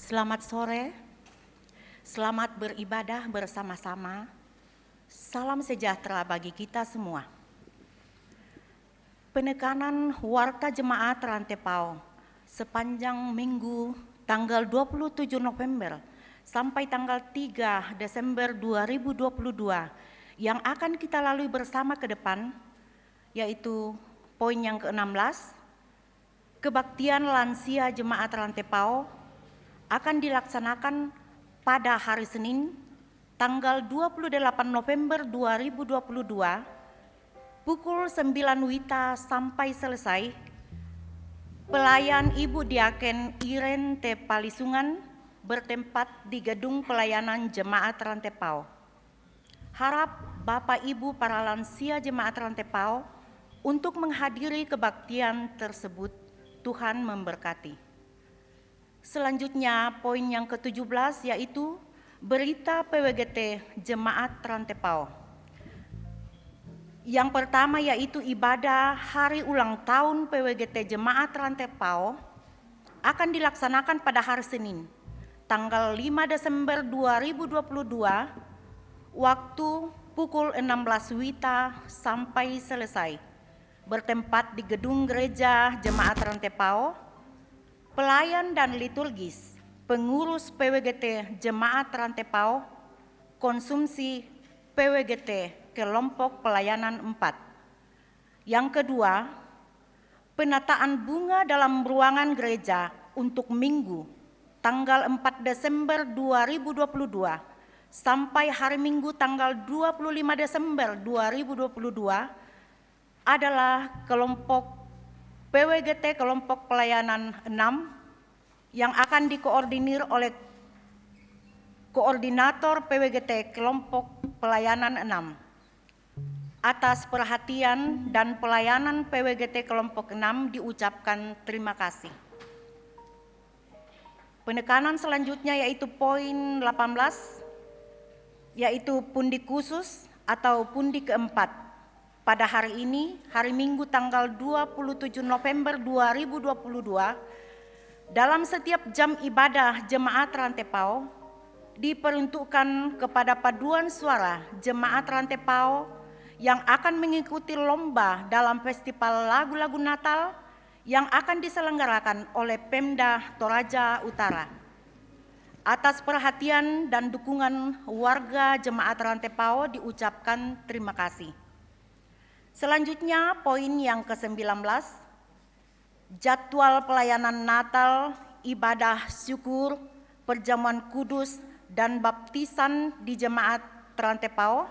Selamat sore, selamat beribadah bersama-sama. Salam sejahtera bagi kita semua. Penekanan warta jemaat Rantepao sepanjang minggu tanggal 27 November sampai tanggal 3 Desember 2022 yang akan kita lalui bersama ke depan, yaitu poin yang ke-16, kebaktian lansia jemaat Rantepao akan dilaksanakan pada hari Senin tanggal 28 November 2022 pukul 9 WITA sampai selesai. Pelayan Ibu Diaken Iren T. Palisungan bertempat di gedung pelayanan jemaat Rantepao. Harap Bapak Ibu para lansia jemaat Rantepao untuk menghadiri kebaktian tersebut. Tuhan memberkati. Selanjutnya poin yang ke-17 yaitu berita PWGT Jemaat Rantepao. Yang pertama yaitu ibadah hari ulang tahun PWGT Jemaat Rantepao akan dilaksanakan pada hari Senin, tanggal 5 Desember 2022, waktu pukul 16 WITA sampai selesai, bertempat di gedung gereja Jemaat Rantepao. Pelayan dan liturgis, pengurus PWGT Jemaat Rantepao, konsumsi PWGT kelompok pelayanan 4. Yang kedua, penataan bunga dalam ruangan gereja untuk Minggu tanggal 4 Desember 2022 sampai hari Minggu tanggal 25 Desember 2022 adalah kelompok PWGT kelompok pelayanan 6 yang akan dikoordinir oleh koordinator PWGT kelompok pelayanan 6. Atas perhatian dan pelayanan PWGT kelompok 6 diucapkan terima kasih. Penekanan selanjutnya yaitu poin 18, yaitu pundi khusus atau pundi keempat. Pada hari ini, hari Minggu tanggal 27 November 2022, dalam setiap jam ibadah jemaat Rantepao diperuntukkan kepada paduan suara jemaat Rantepao yang akan mengikuti lomba dalam festival lagu-lagu Natal yang akan diselenggarakan oleh Pemda Toraja Utara. Atas perhatian dan dukungan warga jemaat Rantepao diucapkan terima kasih. Selanjutnya poin yang ke-19, jadwal pelayanan Natal, ibadah syukur, perjamuan kudus, dan baptisan di jemaat Rantepao.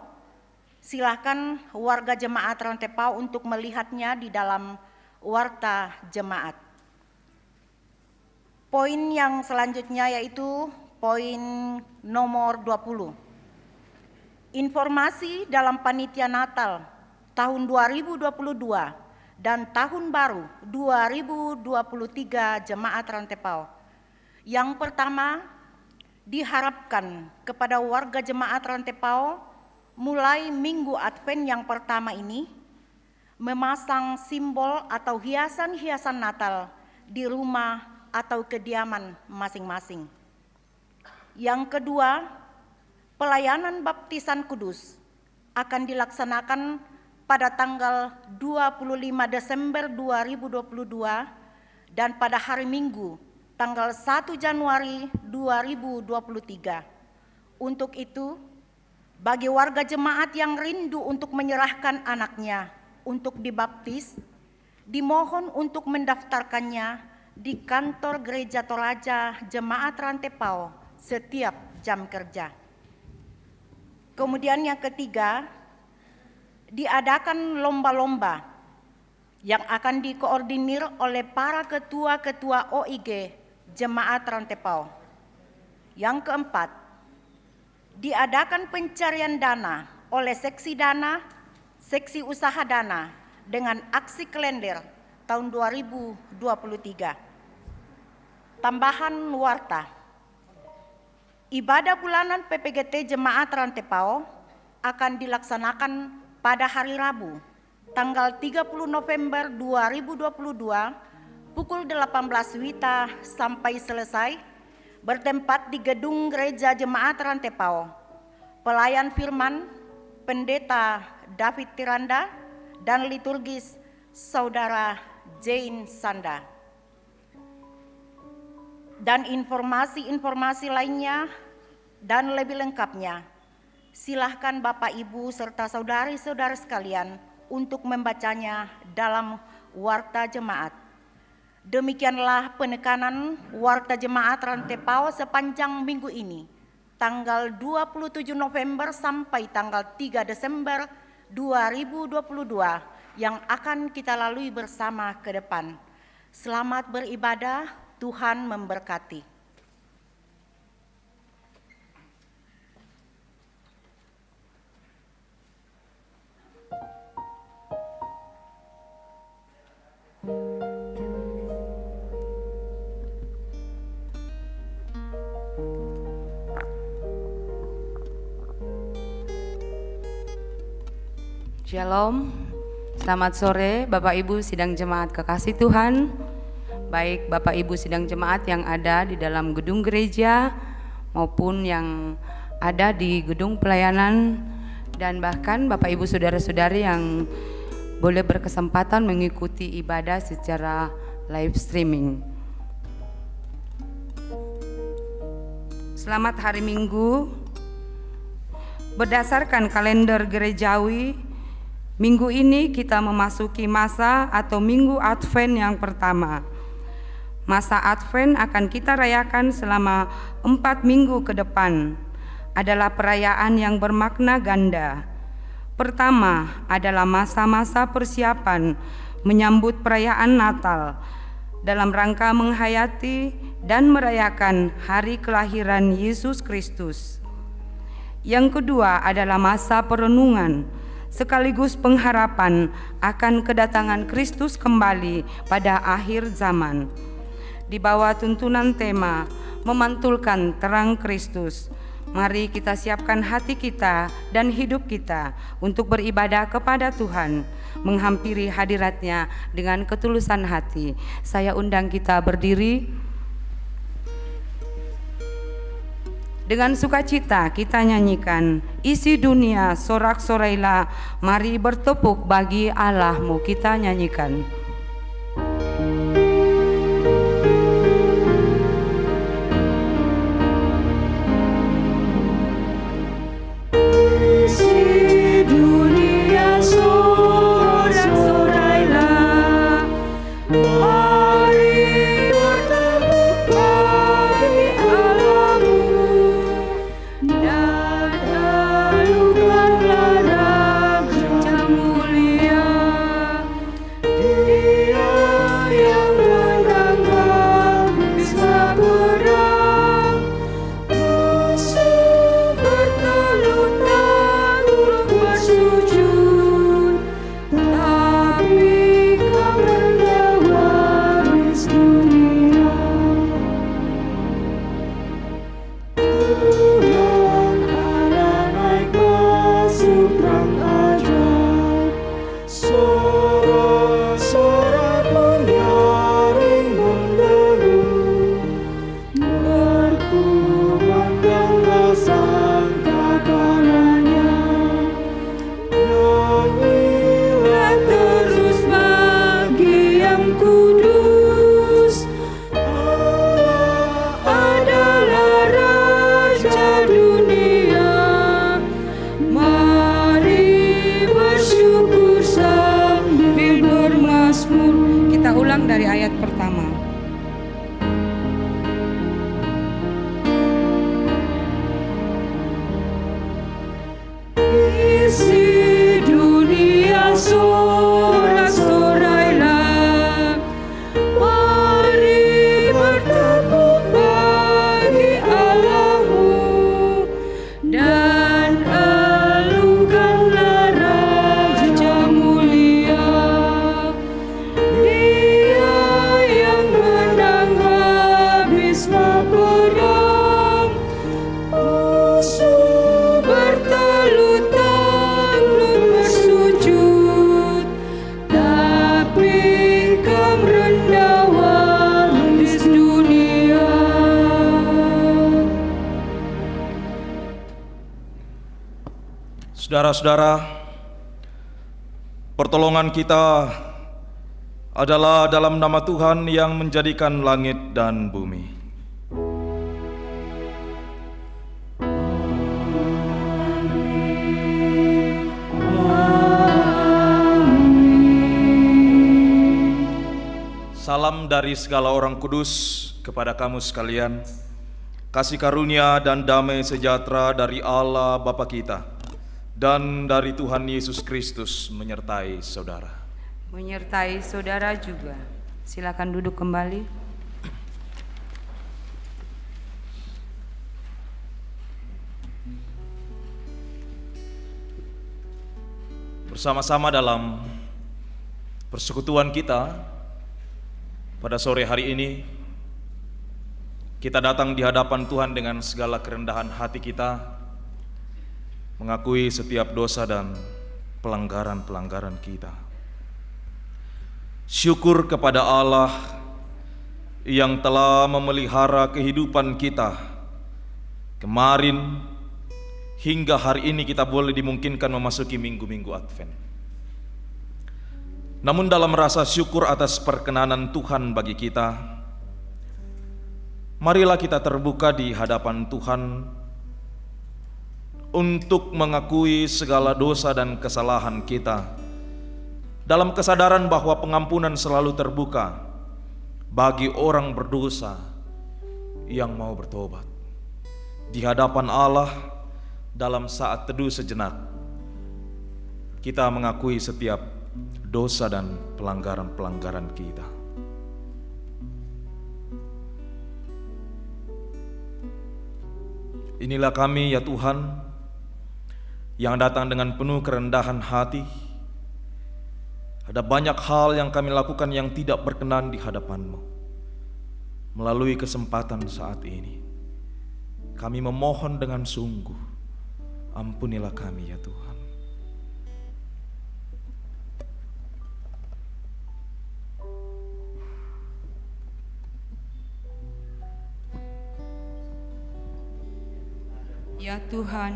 Silakan warga jemaat Rantepao untuk melihatnya di dalam warta jemaat. Poin yang selanjutnya yaitu poin nomor 20. Informasi dalam panitia Natal tahun 2022 dan tahun baru 2023 jemaat Rantepao. Yang pertama, diharapkan kepada warga jemaat Rantepao mulai minggu Advent yang pertama ini memasang simbol atau hiasan-hiasan Natal di rumah atau kediaman masing-masing. Yang kedua, pelayanan baptisan kudus akan dilaksanakan pada tanggal 25 Desember 2022 dan pada hari Minggu tanggal 1 Januari 2023. Untuk itu, bagi warga jemaat yang rindu untuk menyerahkan anaknya untuk dibaptis, dimohon untuk mendaftarkannya di kantor Gereja Toraja Jemaat Rantepao setiap jam kerja. Kemudian yang ketiga, diadakan lomba-lomba yang akan dikoordinir oleh para ketua-ketua OIG Jemaat Rantepao. Yang keempat, diadakan pencarian dana oleh seksi dana, seksi usaha dana dengan aksi kalender tahun 2023. Tambahan warta, ibadah bulanan PPGT Jemaat Rantepao akan dilaksanakan pada hari Rabu, tanggal 30 November 2022, pukul 18 WITA sampai selesai bertempat di Gedung Gereja Jemaat Rantepao. Pelayan firman, Pendeta David Tiranda, dan liturgis Saudara Jane Sanda. Dan informasi-informasi lainnya dan lebih lengkapnya, silahkan Bapak Ibu serta saudari-saudara sekalian untuk membacanya dalam Warta Jemaat. Demikianlah penekanan Warta Jemaat Rantepao sepanjang minggu ini, tanggal 27 November sampai tanggal 3 Desember 2022 yang akan kita lalui bersama ke depan. Selamat beribadah, Tuhan memberkati. Shalom, selamat sore Bapak Ibu sidang jemaat kekasih Tuhan, baik Bapak Ibu sidang jemaat yang ada di dalam gedung gereja maupun yang ada di gedung pelayanan, dan bahkan Bapak Ibu saudara-saudari yang boleh berkesempatan mengikuti ibadah secara live streaming. Selamat hari Minggu. Berdasarkan kalender gerejawi, minggu ini kita memasuki masa atau minggu Advent yang pertama. Masa Advent akan kita rayakan selama 4 minggu ke depan. Adalah perayaan yang bermakna ganda. Pertama adalah masa-masa persiapan menyambut perayaan Natal dalam rangka menghayati dan merayakan hari kelahiran Yesus Kristus. Yang kedua adalah masa perenungan sekaligus pengharapan akan kedatangan Kristus kembali pada akhir zaman. Di bawah tuntunan tema memantulkan terang Kristus, mari kita siapkan hati kita dan hidup kita untuk beribadah kepada Tuhan, menghampiri hadirat-Nya dengan ketulusan hati. Saya undang kita berdiri. Dengan sukacita kita nyanyikan isi dunia sorak-sorailah, mari bertepuk bagi Allahmu, kita nyanyikan. Isi dunia sorak-sorailah, mari bertepuk bagi Allahmu. Dan mulia di Saudara-saudara, pertolongan kita adalah dalam nama Tuhan yang menjadikan langit dan bumi. Salam dari segala orang kudus kepada kamu sekalian. Kasih karunia dan damai sejahtera dari Allah Bapa kita dan dari Tuhan Yesus Kristus menyertai saudara. Menyertai saudara juga. Silakan duduk kembali. Bersama-sama dalam persekutuan kita pada sore hari ini, kita datang di hadapan Tuhan dengan segala kerendahan hati kita, mengakui setiap dosa dan pelanggaran-pelanggaran kita. Syukur kepada Allah yang telah memelihara kehidupan kita kemarin hingga hari ini kita boleh dimungkinkan memasuki minggu-minggu Advent. Namun dalam rasa syukur atas perkenanan Tuhan bagi kita, marilah kita terbuka di hadapan Tuhan untuk mengakui segala dosa dan kesalahan kita, dalam kesadaran bahwa pengampunan selalu terbuka bagi orang berdosa yang mau bertobat. Di hadapan Allah, dalam saat teduh sejenak, kita mengakui setiap dosa dan pelanggaran-pelanggaran kita. Inilah kami ya Tuhan, yang datang dengan penuh kerendahan hati. Ada banyak hal yang kami lakukan yang tidak berkenan di hadapan-Mu. Melalui kesempatan saat ini, kami memohon dengan sungguh, ampunilah kami ya Tuhan. Ya Tuhan,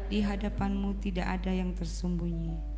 di hadapan-Mu tidak ada yang tersembunyi.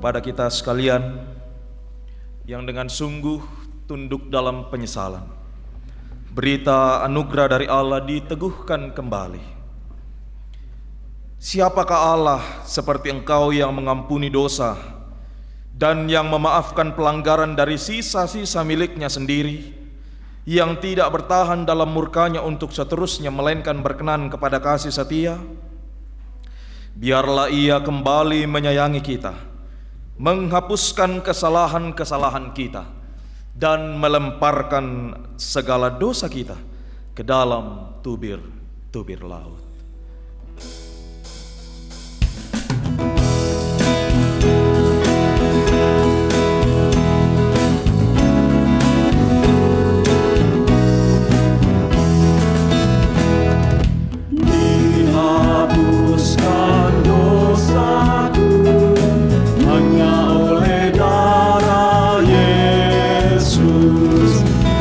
Kepada kita sekalian yang dengan sungguh tunduk dalam penyesalan, berita anugerah dari Allah diteguhkan kembali. Siapakah Allah seperti Engkau yang mengampuni dosa dan yang memaafkan pelanggaran dari sisa-sisa miliknya sendiri, yang tidak bertahan dalam murkanya untuk seterusnya, melainkan berkenan kepada kasih setia? Biarlah Ia kembali menyayangi kita, menghapuskan kesalahan-kesalahan kita, dan melemparkan segala dosa kita ke dalam tubir-tubir laut. Dihapuskan dosaku hanya oleh darah Yesus.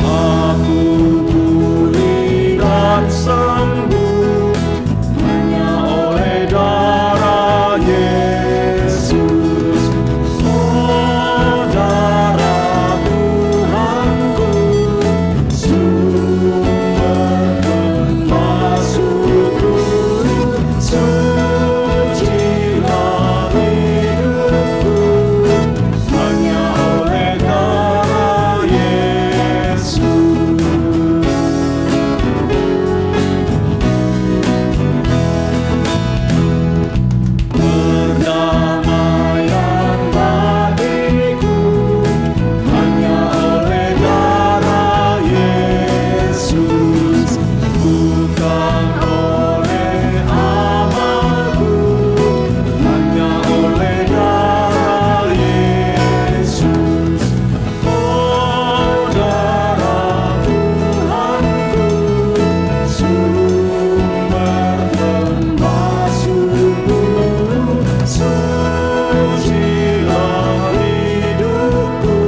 Aku pulih dan sembuh hanya oleh darah Yesus. Oh, darah Tuhanku, sumber pemasukku, sucilah hidupku hanya oleh darah Yesus. Perdamaian bagiku hanya oleh darah Yesus, bukan oleh amalku, hanya oleh darah Yesus. Oh, darah Tuhanku, sumber pemasukku, sucilah hidupku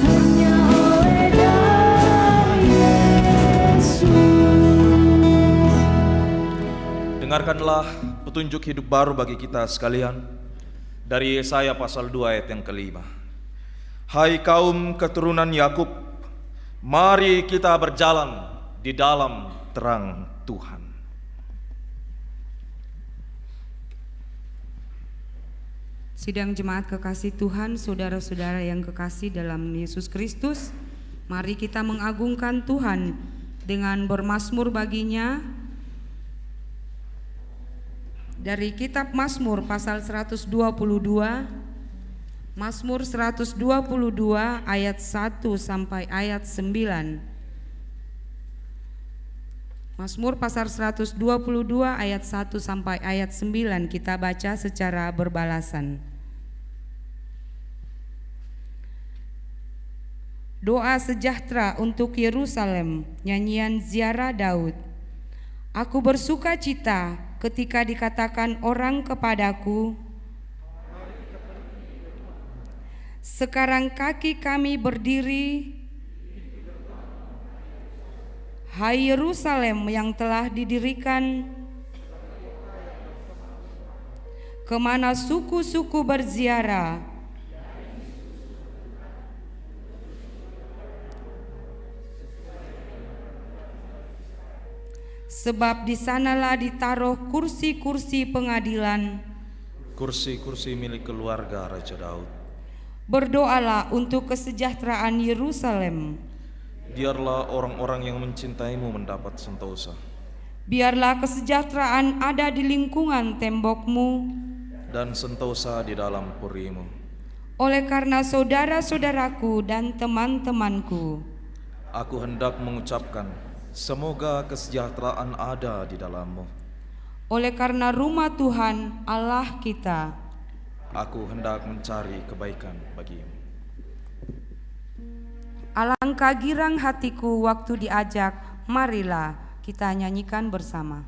hanya oleh darah Yesus. Dengarkanlah petunjuk hidup baru bagi kita sekalian dari Yesaya pasal 2 ayat yang kelima. Hai kaum keturunan Yakub, mari kita berjalan di dalam terang Tuhan. Sidang jemaat kekasih Tuhan, saudara-saudara yang kekasih dalam Yesus Kristus, mari kita mengagungkan Tuhan dengan bermazmur baginya dari kitab Mazmur pasal 122, Mazmur 122 ayat 1 sampai ayat 9. Mazmur pasal 122 ayat 1 sampai ayat 9 kita baca secara berbalasan. Doa sejahtera untuk Yerusalem, nyanyian ziarah Daud. Aku bersuka cita ketika dikatakan orang kepadaku, sekarang kaki kami berdiri. Hai Yerusalem yang telah didirikan, kemana suku-suku berziarah. Sebab di sanalah ditaruh kursi-kursi pengadilan, Kursi-kursi milik keluarga Raja Daud. berdoalah untuk kesejahteraan Yerusalem. Biarlah orang-orang yang mencintaimu mendapat sentosa, Biarlah kesejahteraan ada di lingkungan tembokmu. dan sentosa di dalam purimu. Oleh karena saudara-saudaraku dan teman-temanku, Aku hendak mengucapkan, semoga kesejahteraan ada di dalammu. oleh karena rumah Tuhan Allah kita, Aku hendak mencari kebaikan bagimu. alangkah girang hatiku waktu diajak, marilah kita nyanyikan bersama.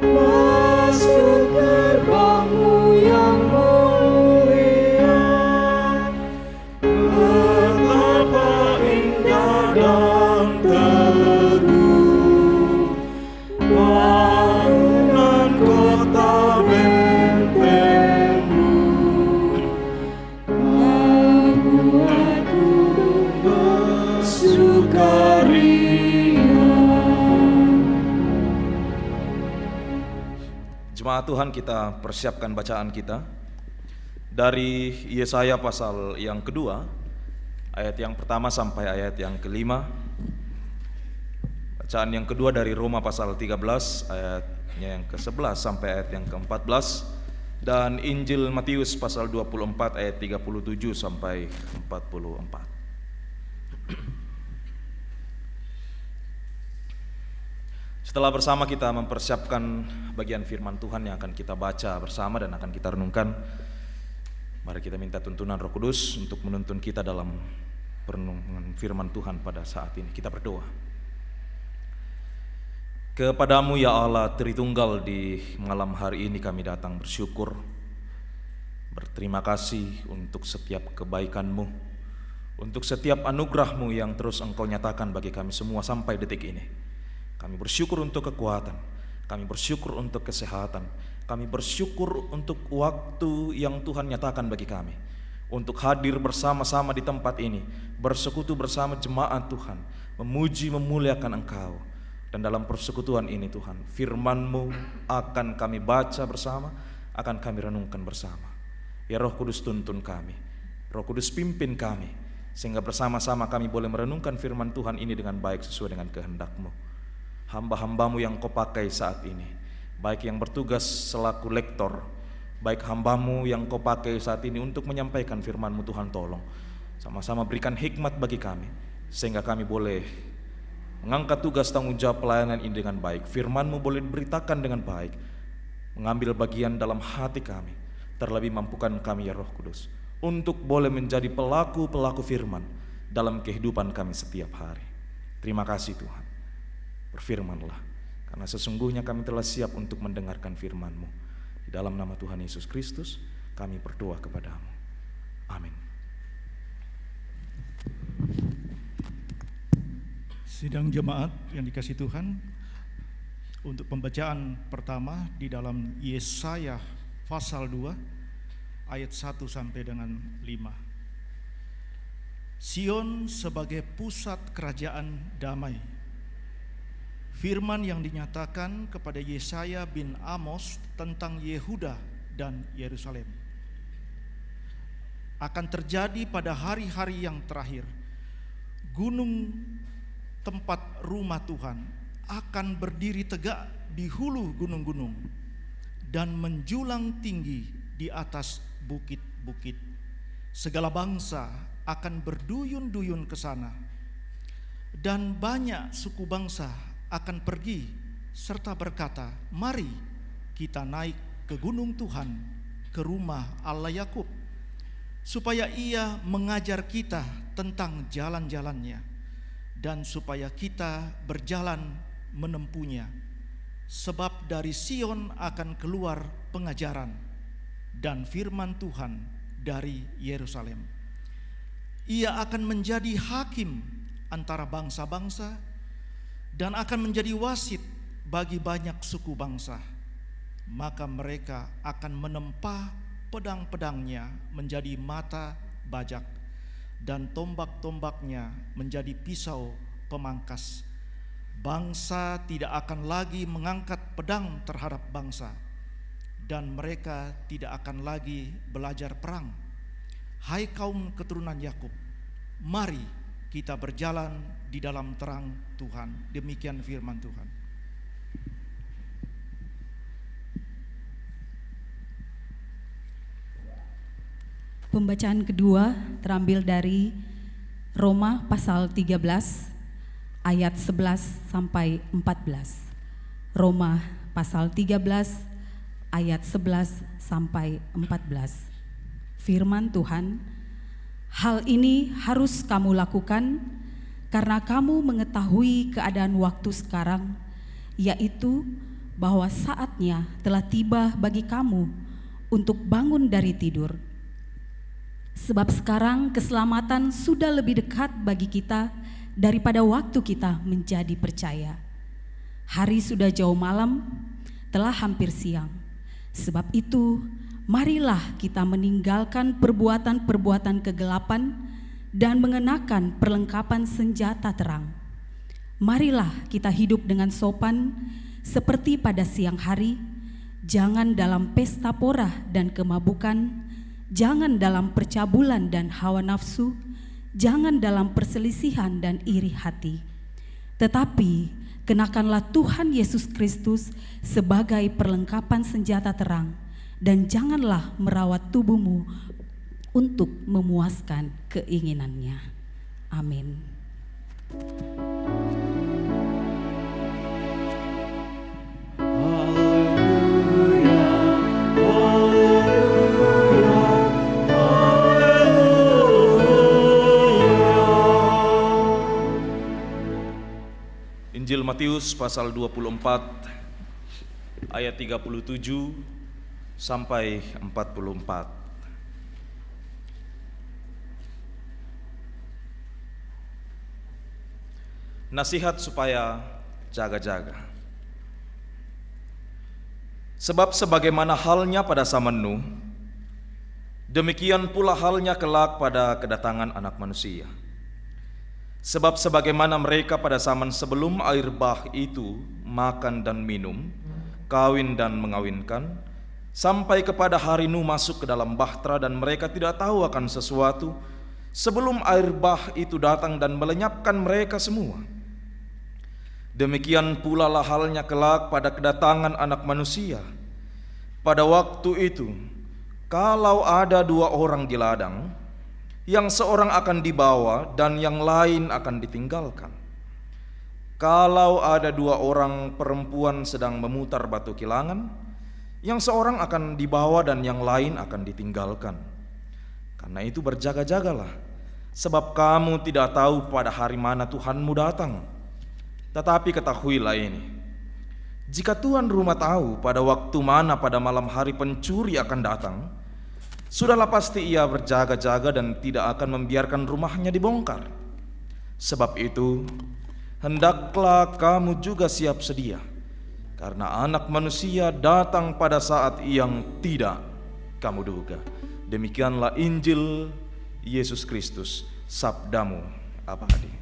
Masuk gerbang-Mu yang mulia. Jemaat Tuhan, kita persiapkan bacaan kita dari Yesaya pasal yang kedua, ayat yang pertama sampai ayat yang kelima. Bacaan yang kedua dari Roma pasal 13 ayatnya yang ke-11 sampai ayat yang ke-14, dan Injil Matius pasal 24 ayat 37 sampai 44. Setelah bersama kita mempersiapkan bagian firman Tuhan yang akan kita baca bersama dan akan kita renungkan, mari kita minta tuntunan Roh Kudus untuk menuntun kita dalam perenungan firman Tuhan pada saat ini. Kita berdoa. Kepadamu ya Allah Tritunggal, di malam hari ini kami datang bersyukur, berterima kasih untuk setiap kebaikan-Mu, untuk setiap anugerah-Mu yang terus Engkau nyatakan bagi kami semua sampai detik ini. Kami bersyukur untuk kekuatan, kami bersyukur untuk kesehatan, kami bersyukur untuk waktu yang Tuhan nyatakan bagi kami, untuk hadir bersama-sama di tempat ini, bersekutu bersama jemaat Tuhan, memuji memuliakan Engkau. Dan dalam persekutuan ini Tuhan, firman-Mu akan kami baca bersama, akan kami renungkan bersama. Ya Roh Kudus, tuntun kami, Roh Kudus pimpin kami, sehingga bersama-sama kami boleh merenungkan firman Tuhan ini dengan baik sesuai dengan kehendak-Mu. Hamba-hamba-Mu yang Kau pakai saat ini, baik yang bertugas selaku lektor, baik hamba-Mu yang Kau pakai saat ini untuk menyampaikan firman-Mu, Tuhan tolong sama-sama berikan hikmat bagi kami, sehingga kami boleh mengangkat tugas tanggung jawab pelayanan ini dengan baik. Firman-Mu boleh diberitakan dengan baik, mengambil bagian dalam hati kami. Terlebih mampukan kami ya Roh Kudus untuk boleh menjadi pelaku-pelaku firman dalam kehidupan kami setiap hari. Terima kasih Tuhan, berfirmanlah, karena sesungguhnya kami telah siap untuk mendengarkan firman-Mu. Di dalam nama Tuhan Yesus Kristus kami berdoa kepadamu. Amin. Sidang jemaat yang dikasihi Tuhan, untuk pembacaan pertama di dalam Yesaya pasal 2 ayat 1 sampai dengan 5. Sion sebagai pusat kerajaan damai. Firman yang dinyatakan kepada Yesaya bin Amos tentang Yehuda dan Yerusalem akan terjadi pada hari-hari yang terakhir. Gunung tempat rumah Tuhan akan berdiri tegak di hulu gunung-gunung dan menjulang tinggi di atas bukit-bukit. Segala bangsa akan berduyun-duyun ke sana, dan banyak suku bangsa akan pergi serta berkata, mari kita naik ke gunung Tuhan, ke rumah Allah Yakub, supaya Ia mengajar kita tentang jalan-jalannya, dan supaya kita berjalan menempuhnya. Sebab dari Sion akan keluar pengajaran dan firman Tuhan dari Yerusalem. Ia akan menjadi hakim antara bangsa-bangsa dan akan menjadi wasit bagi banyak suku bangsa. Maka mereka akan menempa pedang-pedangnya menjadi mata bajak, dan tombak-tombaknya menjadi pisau pemangkas. Bangsa tidak akan lagi mengangkat pedang terhadap bangsa, dan mereka tidak akan lagi belajar perang. Hai kaum keturunan Yakub, mari kita berjalan di dalam terang Tuhan. Demikian firman Tuhan. Pembacaan kedua terambil dari Roma pasal 13 ayat 11 sampai 14. Roma pasal 13 ayat 11 sampai 14. Firman Tuhan, hal ini harus kamu lakukan karena kamu mengetahui keadaan waktu sekarang, yaitu bahwa saatnya telah tiba bagi kamu untuk bangun dari tidur. Sebab sekarang keselamatan sudah lebih dekat bagi kita daripada waktu kita menjadi percaya. Hari sudah jauh malam, telah hampir siang. Sebab itu, marilah kita meninggalkan perbuatan-perbuatan kegelapan dan mengenakan perlengkapan senjata terang. Marilah kita hidup dengan sopan seperti pada siang hari, jangan dalam pesta porah dan kemabukan, jangan dalam percabulan dan hawa nafsu, jangan dalam perselisihan dan iri hati. Tetapi kenakanlah Tuhan Yesus Kristus sebagai perlengkapan senjata terang, dan janganlah merawat tubuhmu untuk memuaskan keinginannya. Amin. Injil Matius pasal 24 ayat 37 sampai 44. Nasihat supaya jaga-jaga. Sebab sebagaimana halnya pada zaman Nuh, demikian pula halnya kelak pada kedatangan Anak Manusia. Sebab sebagaimana mereka pada zaman sebelum air bah itu makan dan minum, kawin dan mengawinkan, sampai kepada hari Nuh masuk ke dalam bahtera dan mereka tidak tahu akan sesuatu, sebelum air bah itu datang dan melenyapkan mereka semua. Demikian pula lah halnya kelak pada kedatangan Anak Manusia. Pada waktu itu, kalau ada 2 orang di ladang, yang seorang akan dibawa dan yang lain akan ditinggalkan. Kalau ada 2 orang perempuan sedang memutar batu kilangan, yang seorang akan dibawa dan yang lain akan ditinggalkan. Karena itu berjaga-jagalah, sebab kamu tidak tahu pada hari mana Tuhanmu datang. Tetapi ketahuilah ini, jika tuan rumah tahu pada waktu mana pada malam hari pencuri akan datang, sudahlah pasti ia berjaga-jaga dan tidak akan membiarkan rumahnya dibongkar. Sebab itu, hendaklah kamu juga siap sedia, karena Anak Manusia datang pada saat yang tidak kamu duga. Demikianlah Injil Yesus Kristus, sabdamu abadi.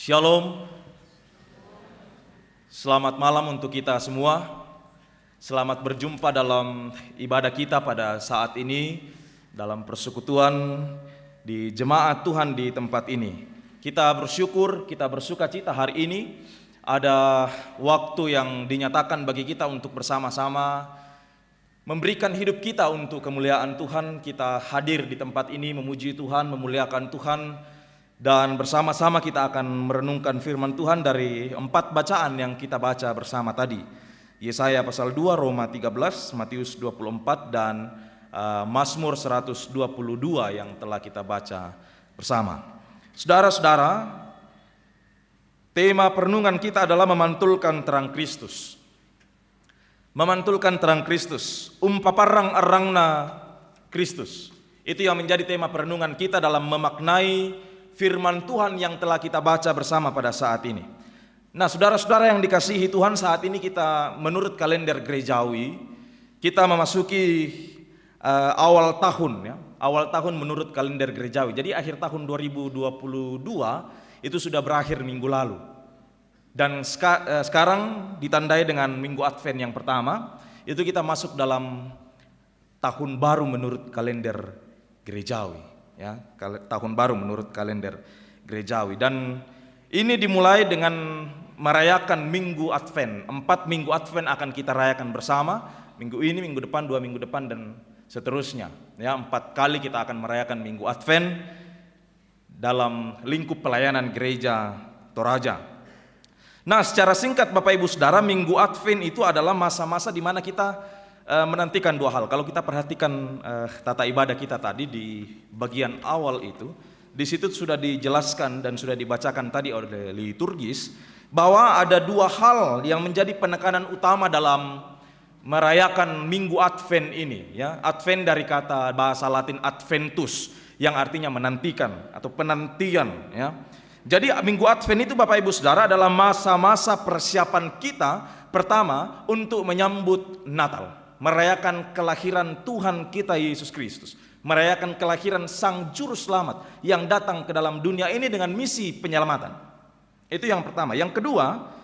Shalom. Selamat malam untuk kita semua. Selamat berjumpa dalam ibadah kita pada saat ini, dalam persekutuan di jemaat Tuhan di tempat ini. Kita bersyukur, kita bersuka cita hari ini ada waktu yang dinyatakan bagi kita untuk bersama-sama memberikan hidup kita untuk kemuliaan Tuhan. Kita hadir di tempat ini memuji Tuhan, memuliakan Tuhan. Dan bersama-sama kita akan merenungkan firman Tuhan dari 4 bacaan yang kita baca bersama tadi. Yesaya pasal 2, Roma 13, Matius 24, dan Mazmur 122 yang telah kita baca bersama. Saudara-saudara, tema perenungan kita adalah memantulkan terang Kristus. Memantulkan terang Kristus, umpaparang arangna Kristus. Itu yang menjadi tema perenungan kita dalam memaknai firman Tuhan yang telah kita baca bersama pada saat ini. Nah, saudara-saudara yang dikasihi Tuhan, saat ini kita menurut kalender gerejawi, kita memasuki awal tahun ya. Awal tahun menurut kalender gerejawi. Jadi akhir tahun 2022 itu sudah berakhir minggu lalu. Dan sekarang ditandai dengan minggu Advent yang pertama, itu kita masuk dalam tahun baru menurut kalender gerejawi. Ya, tahun baru menurut kalender gerejawi. Dan ini dimulai dengan merayakan minggu Advent. 4 minggu Advent akan kita rayakan bersama. Minggu ini, minggu depan, 2 minggu depan, dan seterusnya. Ya, 4 kali kita akan merayakan Minggu Advent dalam lingkup pelayanan gereja Toraja. Nah, secara singkat Bapak Ibu Saudara, Minggu Advent itu adalah masa-masa di mana kita menantikan 2 hal. Kalau kita perhatikan tata ibadah kita tadi di bagian awal itu, di situ sudah dijelaskan dan sudah dibacakan tadi oleh liturgis bahwa ada 2 hal yang menjadi penekanan utama dalam merayakan Minggu Advent ini, ya. Advent dari kata bahasa Latin adventus yang artinya menantikan atau penantian, ya. Jadi Minggu Advent itu Bapak Ibu Saudara adalah masa-masa persiapan kita pertama untuk menyambut Natal, merayakan kelahiran Tuhan kita Yesus Kristus, merayakan kelahiran Sang Juru Selamat yang datang ke dalam dunia ini dengan misi penyelamatan. Itu yang pertama. Yang kedua,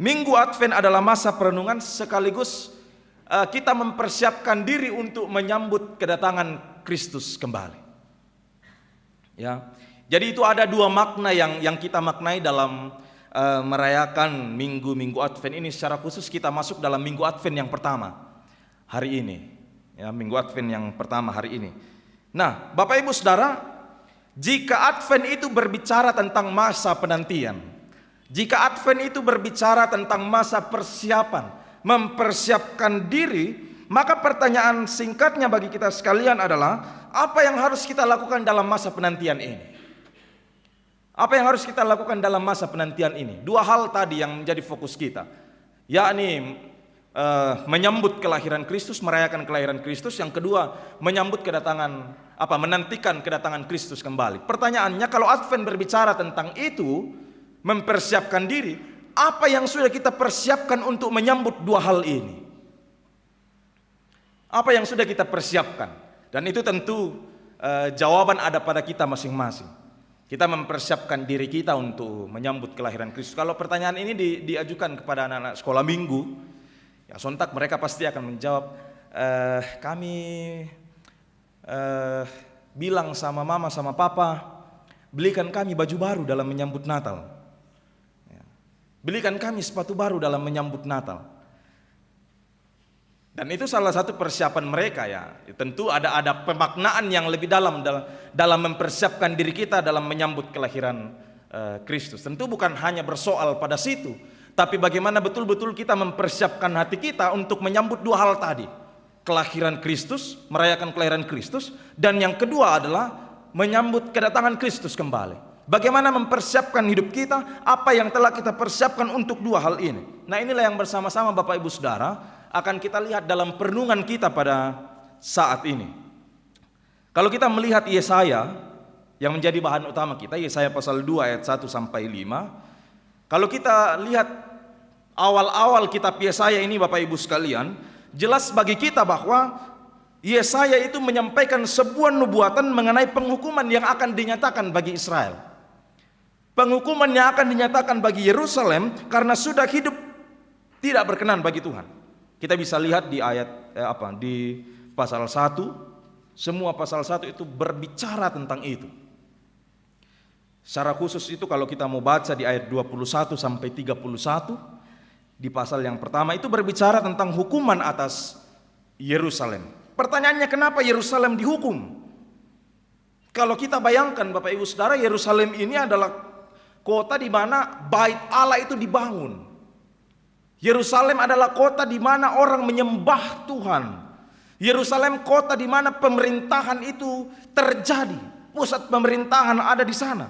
Minggu Advent adalah masa perenungan sekaligus kita mempersiapkan diri untuk menyambut kedatangan Kristus kembali. Ya. Jadi itu ada 2 makna yang kita maknai dalam merayakan Minggu Advent ini. Secara khusus kita masuk dalam Minggu Advent yang pertama hari ini. Ya, Minggu Advent yang pertama hari ini. Nah, Bapak Ibu Saudara, jika Advent itu berbicara tentang masa penantian, jika Advent itu berbicara tentang masa persiapan, mempersiapkan diri, maka pertanyaan singkatnya bagi kita sekalian adalah, apa yang harus kita lakukan dalam masa penantian ini? Apa yang harus kita lakukan dalam masa penantian ini? 2 hal tadi yang menjadi fokus kita, yakni menyambut kelahiran Kristus, merayakan kelahiran Kristus. Yang kedua, menyambut menantikan kedatangan Kristus kembali. Pertanyaannya, kalau Advent berbicara tentang itu, mempersiapkan diri, apa yang sudah kita persiapkan untuk menyambut 2 hal ini? Apa yang sudah kita persiapkan? Dan itu tentu jawaban ada pada kita masing-masing. Kita mempersiapkan diri kita untuk menyambut kelahiran Kristus. Kalau pertanyaan ini diajukan kepada anak-anak sekolah minggu, ya sontak mereka pasti akan menjawab, kami bilang sama mama sama papa, belikan kami baju baru dalam menyambut Natal. Ya. Belikan kami sepatu baru dalam menyambut Natal. Dan itu salah satu persiapan mereka, ya. Tentu ada pemaknaan yang lebih dalam mempersiapkan diri kita dalam menyambut kelahiran Kristus. Tentu bukan hanya bersoal pada situ, tapi bagaimana betul-betul kita mempersiapkan hati kita untuk menyambut 2 hal tadi. Kelahiran Kristus, merayakan kelahiran Kristus, dan yang kedua adalah menyambut kedatangan Kristus kembali. Bagaimana mempersiapkan hidup kita, apa yang telah kita persiapkan untuk 2 hal ini. Nah, inilah yang bersama-sama Bapak Ibu Saudara akan kita lihat dalam perenungan kita pada saat ini. Kalau kita melihat Yesaya yang menjadi bahan utama kita, Yesaya pasal 2 ayat 1 sampai 5. Kalau kita lihat awal-awal kitab Yesaya ini Bapak Ibu sekalian, jelas bagi kita bahwa Yesaya itu menyampaikan sebuah nubuatan mengenai penghukuman yang akan dinyatakan bagi Israel. Penghukuman yang akan dinyatakan bagi Yerusalem karena sudah hidup tidak berkenan bagi Tuhan. Kita bisa lihat di ayat di pasal 1, semua pasal 1 itu berbicara tentang itu. Secara khusus itu kalau kita mau baca di ayat 21 sampai 31 di pasal yang pertama itu berbicara tentang hukuman atas Yerusalem. Pertanyaannya, kenapa Yerusalem dihukum? Kalau kita bayangkan Bapak Ibu Saudara, Yerusalem ini adalah kota di mana bait Allah itu dibangun. Yerusalem adalah kota di mana orang menyembah Tuhan. Yerusalem kota di mana pemerintahan itu terjadi. Pusat pemerintahan ada di sana.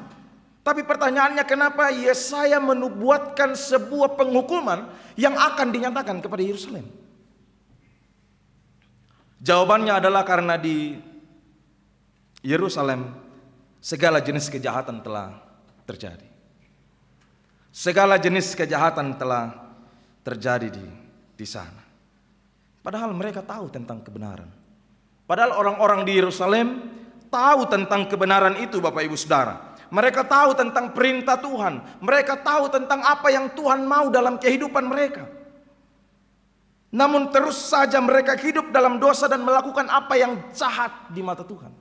Tapi pertanyaannya, kenapa Yesaya menubuatkan sebuah penghukuman yang akan dinyatakan kepada Yerusalem? Jawabannya adalah karena di Yerusalem segala jenis kejahatan telah terjadi. Segala jenis kejahatan telah terjadi di sana. Padahal mereka tahu tentang kebenaran. Padahal orang-orang di Yerusalem tahu tentang kebenaran itu Bapak Ibu Saudara. Mereka tahu tentang perintah Tuhan. Mereka tahu tentang apa yang Tuhan mau dalam kehidupan mereka. Namun terus saja mereka hidup dalam dosa dan melakukan apa yang jahat di mata Tuhan.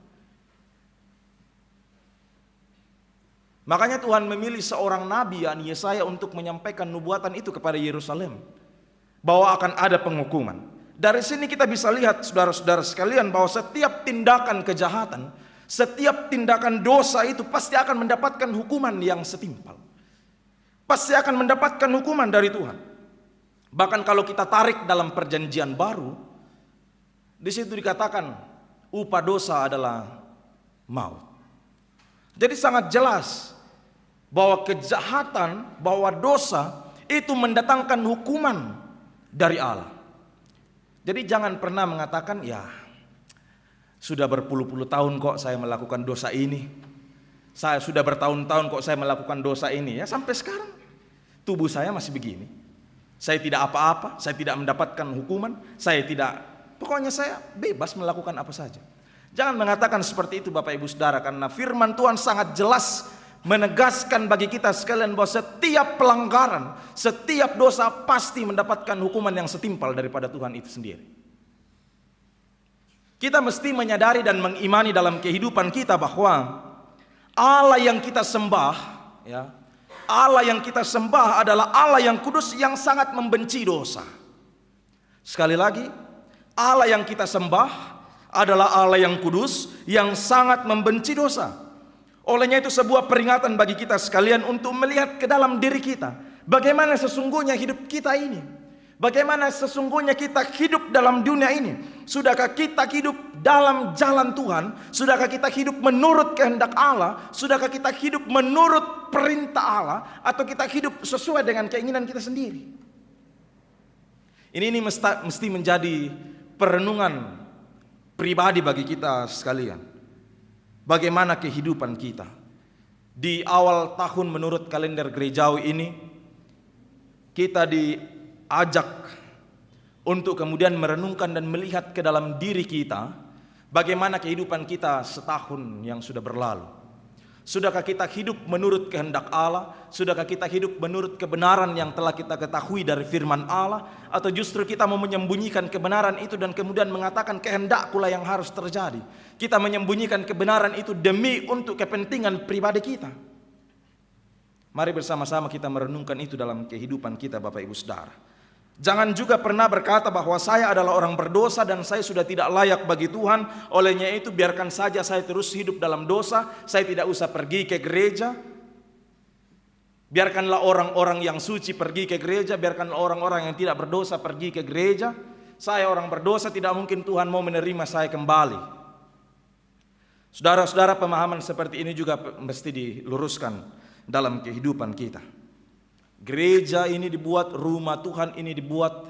Makanya Tuhan memilih seorang nabi, yakni Yesaya, untuk menyampaikan nubuatan itu kepada Yerusalem, bahwa akan ada penghukuman. Dari sini kita bisa lihat saudara-saudara sekalian bahwa setiap tindakan kejahatan, setiap tindakan dosa itu pasti akan mendapatkan hukuman yang setimpal. Pasti akan mendapatkan hukuman dari Tuhan. Bahkan kalau kita tarik dalam perjanjian baru, di situ dikatakan upah dosa adalah maut. Jadi sangat jelas bahwa kejahatan, bahwa dosa itu mendatangkan hukuman dari Allah. Jadi jangan pernah mengatakan, ya sudah berpuluh-puluh tahun kok saya melakukan dosa ini. Saya sudah bertahun-tahun kok saya melakukan dosa ini. Ya sampai sekarang tubuh saya masih begini. Saya tidak apa-apa, saya tidak mendapatkan hukuman, pokoknya saya bebas melakukan apa saja. Jangan mengatakan seperti itu Bapak Ibu Saudara, karena firman Tuhan sangat jelas menegaskan bagi kita sekalian bahwa setiap pelanggaran, setiap dosa pasti mendapatkan hukuman yang setimpal daripada Tuhan itu sendiri. Kita mesti menyadari dan mengimani dalam kehidupan kita bahwa Allah yang kita sembah, ya, Allah yang kita sembah adalah Allah yang kudus yang sangat membenci dosa. Sekali lagi, Allah yang kita sembah adalah Allah yang kudus yang sangat membenci dosa. Olehnya itu sebuah peringatan bagi kita sekalian untuk melihat ke dalam diri kita. Bagaimana sesungguhnya hidup kita ini? Bagaimana sesungguhnya kita hidup dalam dunia ini? Sudahkah kita hidup dalam jalan Tuhan? Sudahkah kita hidup menurut kehendak Allah? Sudahkah kita hidup menurut perintah Allah? Atau kita hidup sesuai dengan keinginan kita sendiri? Ini mesti menjadi perenungan pribadi bagi kita sekalian. Bagaimana kehidupan kita di awal tahun menurut kalender gerejawi ini? Kita diajak untuk kemudian merenungkan dan melihat ke dalam diri kita, bagaimana kehidupan kita setahun yang sudah berlalu. Sudahkah kita hidup menurut kehendak Allah? Sudahkah kita hidup menurut kebenaran yang telah kita ketahui dari firman Allah? Atau justru kita mau menyembunyikan kebenaran itu dan kemudian mengatakan kehendakkulah yang harus terjadi? Kita menyembunyikan kebenaran itu demi untuk kepentingan pribadi kita. Mari bersama-sama kita merenungkan itu dalam kehidupan kita Bapak Ibu Saudara. Jangan juga pernah berkata bahwa saya adalah orang berdosa dan saya sudah tidak layak bagi Tuhan. Olehnya itu biarkan saja saya terus hidup dalam dosa. Saya tidak usah pergi ke gereja. Biarkanlah orang-orang yang suci pergi ke gereja. Biarkanlah orang-orang yang tidak berdosa pergi ke gereja. Saya orang berdosa, tidak mungkin Tuhan mau menerima saya kembali. Saudara-saudara, pemahaman seperti ini juga mesti diluruskan dalam kehidupan kita. Gereja ini dibuat, rumah Tuhan ini dibuat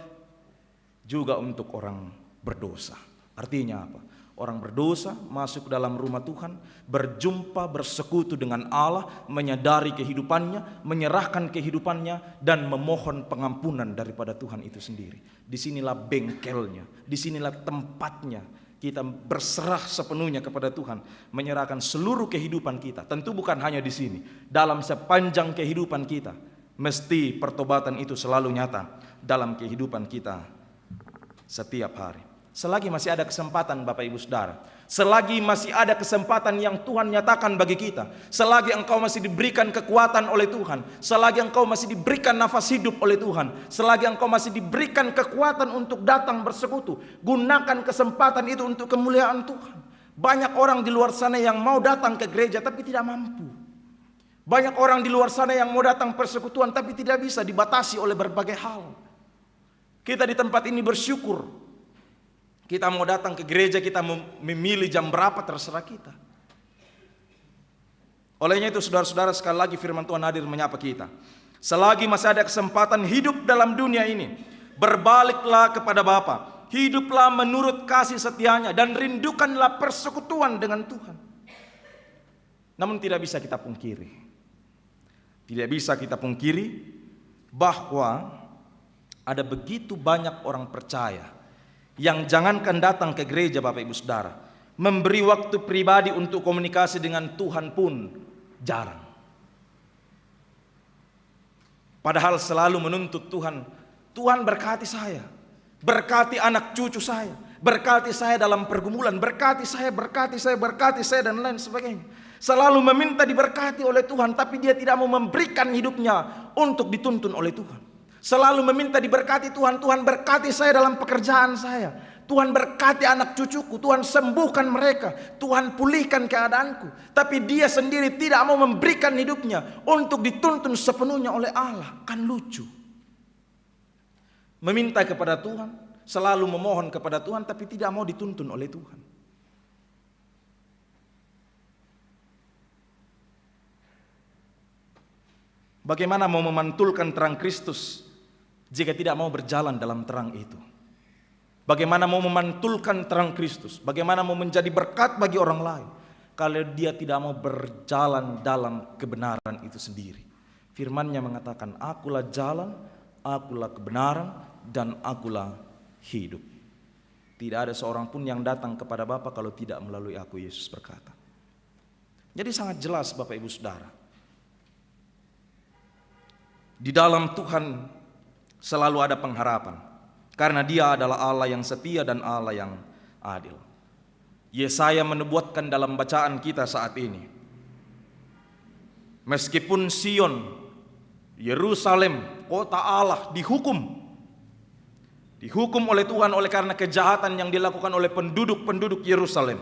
juga untuk orang berdosa. Artinya apa? Orang berdosa masuk dalam rumah Tuhan, berjumpa, bersekutu dengan Allah, menyadari kehidupannya, menyerahkan kehidupannya, dan memohon pengampunan daripada Tuhan itu sendiri. Disinilah bengkelnya, disinilah tempatnya kita berserah sepenuhnya kepada Tuhan, menyerahkan seluruh kehidupan kita. Tentu bukan hanya di sini, dalam sepanjang kehidupan kita. Mesti pertobatan itu selalu nyata dalam kehidupan kita setiap hari. Selagi masih ada kesempatan Bapak Ibu Saudara, selagi masih ada kesempatan yang Tuhan nyatakan bagi kita, selagi engkau masih diberikan kekuatan oleh Tuhan, selagi engkau masih diberikan nafas hidup oleh Tuhan, selagi engkau masih diberikan kekuatan untuk datang bersekutu, gunakan kesempatan itu untuk kemuliaan Tuhan. Banyak orang di luar sana yang mau datang ke gereja tapi tidak mampu. Banyak orang di luar sana yang mau datang persekutuan tapi tidak bisa, dibatasi oleh berbagai hal. Kita di tempat ini bersyukur. Kita mau datang ke gereja, kita memilih jam berapa terserah kita. Olehnya itu saudara-saudara, sekali lagi firman Tuhan hadir menyapa kita. Selagi masih ada kesempatan hidup dalam dunia ini, berbaliklah kepada Bapa. Hiduplah menurut kasih setianya dan rindukanlah persekutuan dengan Tuhan. Namun tidak bisa kita pungkiri. Tidak bisa kita pungkiri bahwa ada begitu banyak orang percaya yang jangankan datang ke gereja Bapak Ibu Saudara, memberi waktu pribadi untuk komunikasi dengan Tuhan pun jarang. Padahal selalu menuntut Tuhan, Tuhan berkati saya, berkati anak cucu saya, berkati saya dalam pergumulan, berkati saya, dan lain sebagainya. Selalu meminta diberkati oleh Tuhan, tapi dia tidak mau memberikan hidupnya untuk dituntun oleh Tuhan. Selalu meminta diberkati Tuhan. Tuhan berkati saya dalam pekerjaan saya. Tuhan berkati anak cucuku. Tuhan sembuhkan mereka. Tuhan pulihkan keadaanku. Tapi dia sendiri tidak mau memberikan hidupnya untuk dituntun sepenuhnya oleh Allah. Kan lucu. Meminta kepada Tuhan, selalu memohon kepada Tuhan, tapi tidak mau dituntun oleh Tuhan. Bagaimana mau memantulkan terang Kristus jika tidak mau berjalan dalam terang itu? Bagaimana mau memantulkan terang Kristus? Bagaimana mau menjadi berkat bagi orang lain kalau dia tidak mau berjalan dalam kebenaran itu sendiri? Firman-Nya mengatakan, akulah jalan, akulah kebenaran, dan akulah hidup. Tidak ada seorang pun yang datang kepada Bapa kalau tidak melalui aku, Yesus berkata. Jadi sangat jelas Bapak Ibu Saudara, di dalam Tuhan selalu ada pengharapan, karena Dia adalah Allah yang setia dan Allah yang adil. Yesaya menubuatkan dalam bacaan kita saat ini, meskipun Sion, Yerusalem, kota Allah dihukum oleh Tuhan oleh karena kejahatan yang dilakukan oleh penduduk-penduduk Yerusalem,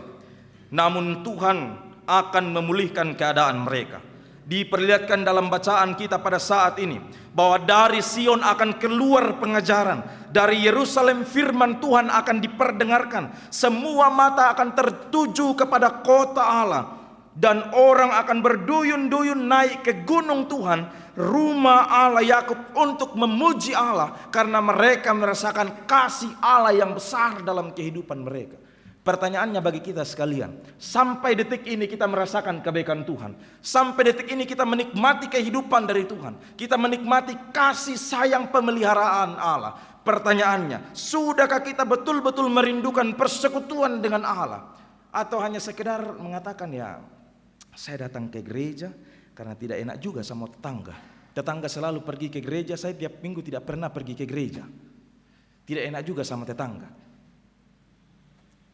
namun Tuhan akan memulihkan keadaan mereka. Diperlihatkan dalam bacaan kita pada saat ini bahwa dari Sion akan keluar pengajaran, dari Yerusalem firman Tuhan akan diperdengarkan, semua mata akan tertuju kepada kota Allah, dan orang akan berduyun-duyun naik ke gunung Tuhan, rumah Allah Yakub, untuk memuji Allah karena mereka merasakan kasih Allah yang besar dalam kehidupan mereka. Pertanyaannya bagi kita sekalian, sampai detik ini kita merasakan kebaikan Tuhan, sampai detik ini kita menikmati kehidupan dari Tuhan, kita menikmati kasih sayang pemeliharaan Allah. Pertanyaannya, sudahkah kita betul-betul merindukan persekutuan dengan Allah, atau hanya sekedar mengatakan, ya saya datang ke gereja karena tidak enak juga sama tetangga. Tetangga selalu pergi ke gereja, saya tiap minggu tidak pernah pergi ke gereja. Tidak enak juga sama tetangga.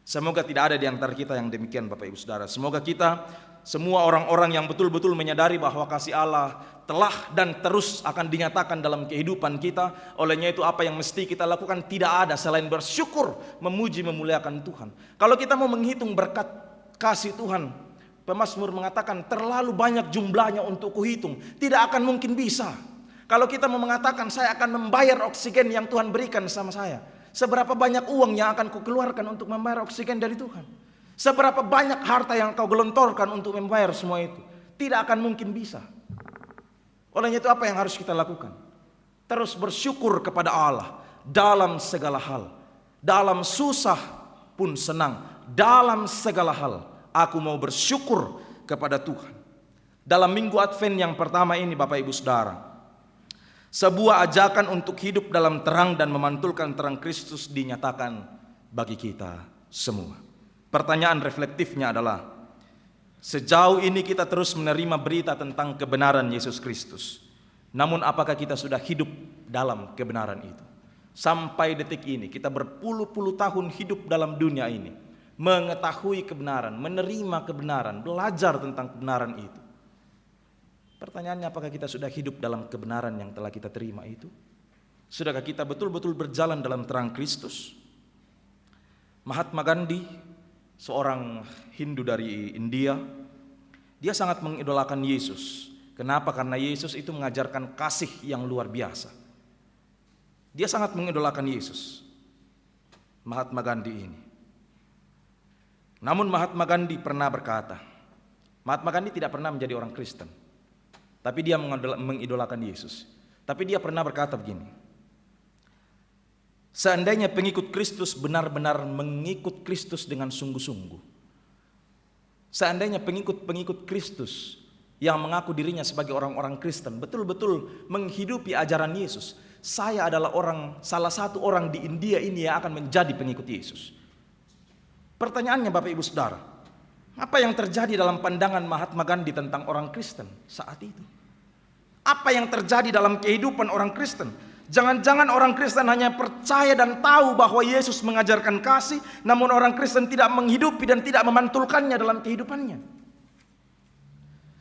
Semoga tidak ada di antara kita yang demikian Bapak Ibu Saudara. Semoga kita semua orang-orang yang betul-betul menyadari bahwa kasih Allah telah dan terus akan dinyatakan dalam kehidupan kita. Olehnya itu apa yang mesti kita lakukan tidak ada selain bersyukur, memuji, memuliakan Tuhan. Kalau kita mau menghitung berkat kasih Tuhan, pemazmur mengatakan terlalu banyak jumlahnya untuk kuhitung, tidak akan mungkin bisa. Kalau kita mau mengatakan saya akan membayar oksigen yang Tuhan berikan sama saya, seberapa banyak uang yang akan kau keluarkan untuk membayar oksigen dari Tuhan? Seberapa banyak harta yang kau gelontorkan untuk membayar semua itu? Tidak akan mungkin bisa. Olehnya itu apa yang harus kita lakukan? Terus bersyukur kepada Allah dalam segala hal. Dalam susah pun senang. Dalam segala hal aku mau bersyukur kepada Tuhan. Dalam minggu Advent yang pertama ini Bapak Ibu Saudara, sebuah ajakan untuk hidup dalam terang dan memantulkan terang Kristus dinyatakan bagi kita semua. Pertanyaan reflektifnya adalah, sejauh ini kita terus menerima berita tentang kebenaran Yesus Kristus. Namun apakah kita sudah hidup dalam kebenaran itu? Sampai detik ini kita berpuluh-puluh tahun hidup dalam dunia ini, mengetahui kebenaran, menerima kebenaran, belajar tentang kebenaran itu. Pertanyaannya, apakah kita sudah hidup dalam kebenaran yang telah kita terima itu? Sudahkah kita betul-betul berjalan dalam terang Kristus? Mahatma Gandhi, seorang Hindu dari India, dia sangat mengidolakan Yesus. Kenapa? Karena Yesus itu mengajarkan kasih yang luar biasa. Dia sangat mengidolakan Yesus, Mahatma Gandhi ini. Namun Mahatma Gandhi pernah berkata, Mahatma Gandhi tidak pernah menjadi orang Kristen, tapi dia mengidolakan Yesus. Tapi dia pernah berkata begini, seandainya pengikut Kristus benar-benar mengikut Kristus dengan sungguh-sungguh, seandainya pengikut Kristus yang mengaku dirinya sebagai orang-orang Kristen betul-betul menghidupi ajaran Yesus, saya adalah salah satu orang di India ini yang akan menjadi pengikut Yesus. Pertanyaannya Bapak Ibu Saudara, apa yang terjadi dalam pandangan Mahatma Gandhi tentang orang Kristen saat itu? Apa yang terjadi dalam kehidupan orang Kristen? Jangan-jangan orang Kristen hanya percaya dan tahu bahwa Yesus mengajarkan kasih, namun orang Kristen tidak menghidupi dan tidak memantulkannya dalam kehidupannya.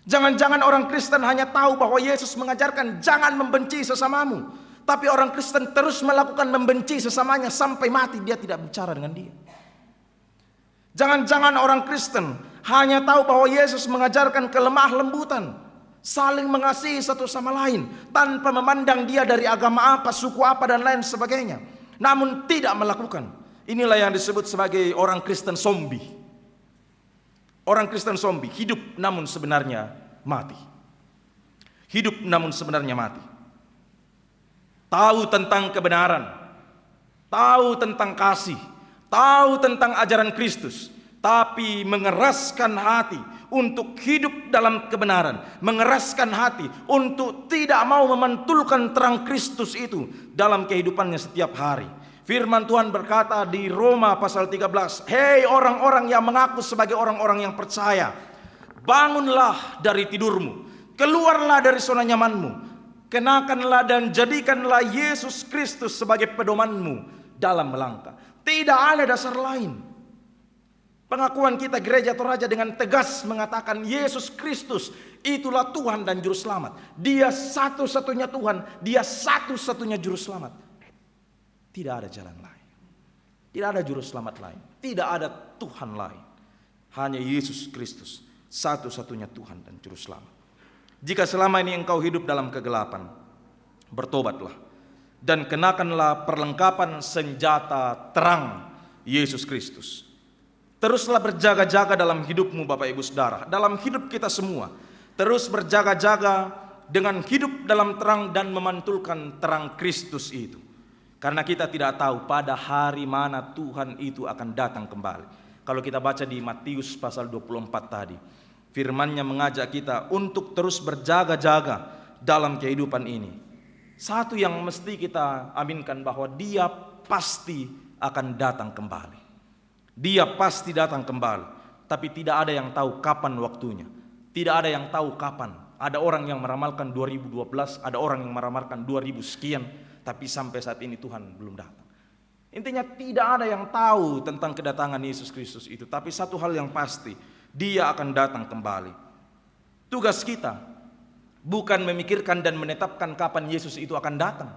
Jangan-jangan orang Kristen hanya tahu bahwa Yesus mengajarkan jangan membenci sesamamu, Tapi orang Kristen terus melakukan membenci sesamanya sampai mati, dia tidak bicara dengan dia. Jangan-jangan orang Kristen hanya tahu bahwa Yesus mengajarkan kelemah lembutan, saling mengasihi satu sama lain, tanpa memandang dia dari agama apa, suku apa, dan lain sebagainya. Namun tidak melakukan. Inilah yang disebut sebagai orang Kristen zombie. Orang Kristen zombie, hidup namun sebenarnya mati. Hidup namun sebenarnya mati. Tahu tentang kebenaran, tahu tentang kasih, tahu tentang ajaran Kristus, tapi mengeraskan hati untuk hidup dalam kebenaran, mengeraskan hati untuk tidak mau memantulkan terang Kristus itu dalam kehidupannya setiap hari. Firman Tuhan berkata di Roma pasal 13, "Hei orang-orang yang mengaku sebagai orang-orang yang percaya, bangunlah dari tidurmu, keluarlah dari zona nyamanmu, kenakanlah dan jadikanlah Yesus Kristus sebagai pedomanmu dalam melangkah." Tidak ada dasar lain. Pengakuan kita gereja Toraja dengan tegas mengatakan Yesus Kristus itulah Tuhan dan Juru Selamat. Dia satu-satunya Tuhan, Dia satu-satunya Juru Selamat. Tidak ada jalan lain, tidak ada Juru Selamat lain, tidak ada Tuhan lain. Hanya Yesus Kristus, satu-satunya Tuhan dan Juru Selamat. Jika selama ini engkau hidup dalam kegelapan, bertobatlah dan kenakanlah perlengkapan senjata terang Yesus Kristus. Teruslah berjaga-jaga dalam hidupmu Bapak Ibu Saudara, dalam hidup kita semua. Terus berjaga-jaga dengan hidup dalam terang dan memantulkan terang Kristus itu. Karena kita tidak tahu pada hari mana Tuhan itu akan datang kembali. Kalau kita baca di Matius pasal 24 tadi, firman-Nya mengajak kita untuk terus berjaga-jaga dalam kehidupan ini. Satu yang mesti kita aminkan bahwa Dia pasti akan datang kembali. Dia pasti datang kembali, tapi tidak ada yang tahu kapan waktunya. Tidak ada yang tahu kapan. Ada orang yang meramalkan 2012, ada orang yang meramalkan 2000 sekian, tapi sampai saat ini Tuhan belum datang. Intinya tidak ada yang tahu tentang kedatangan Yesus Kristus itu, tapi satu hal yang pasti, Dia akan datang kembali. Tugas kita bukan memikirkan dan menetapkan kapan Yesus itu akan datang.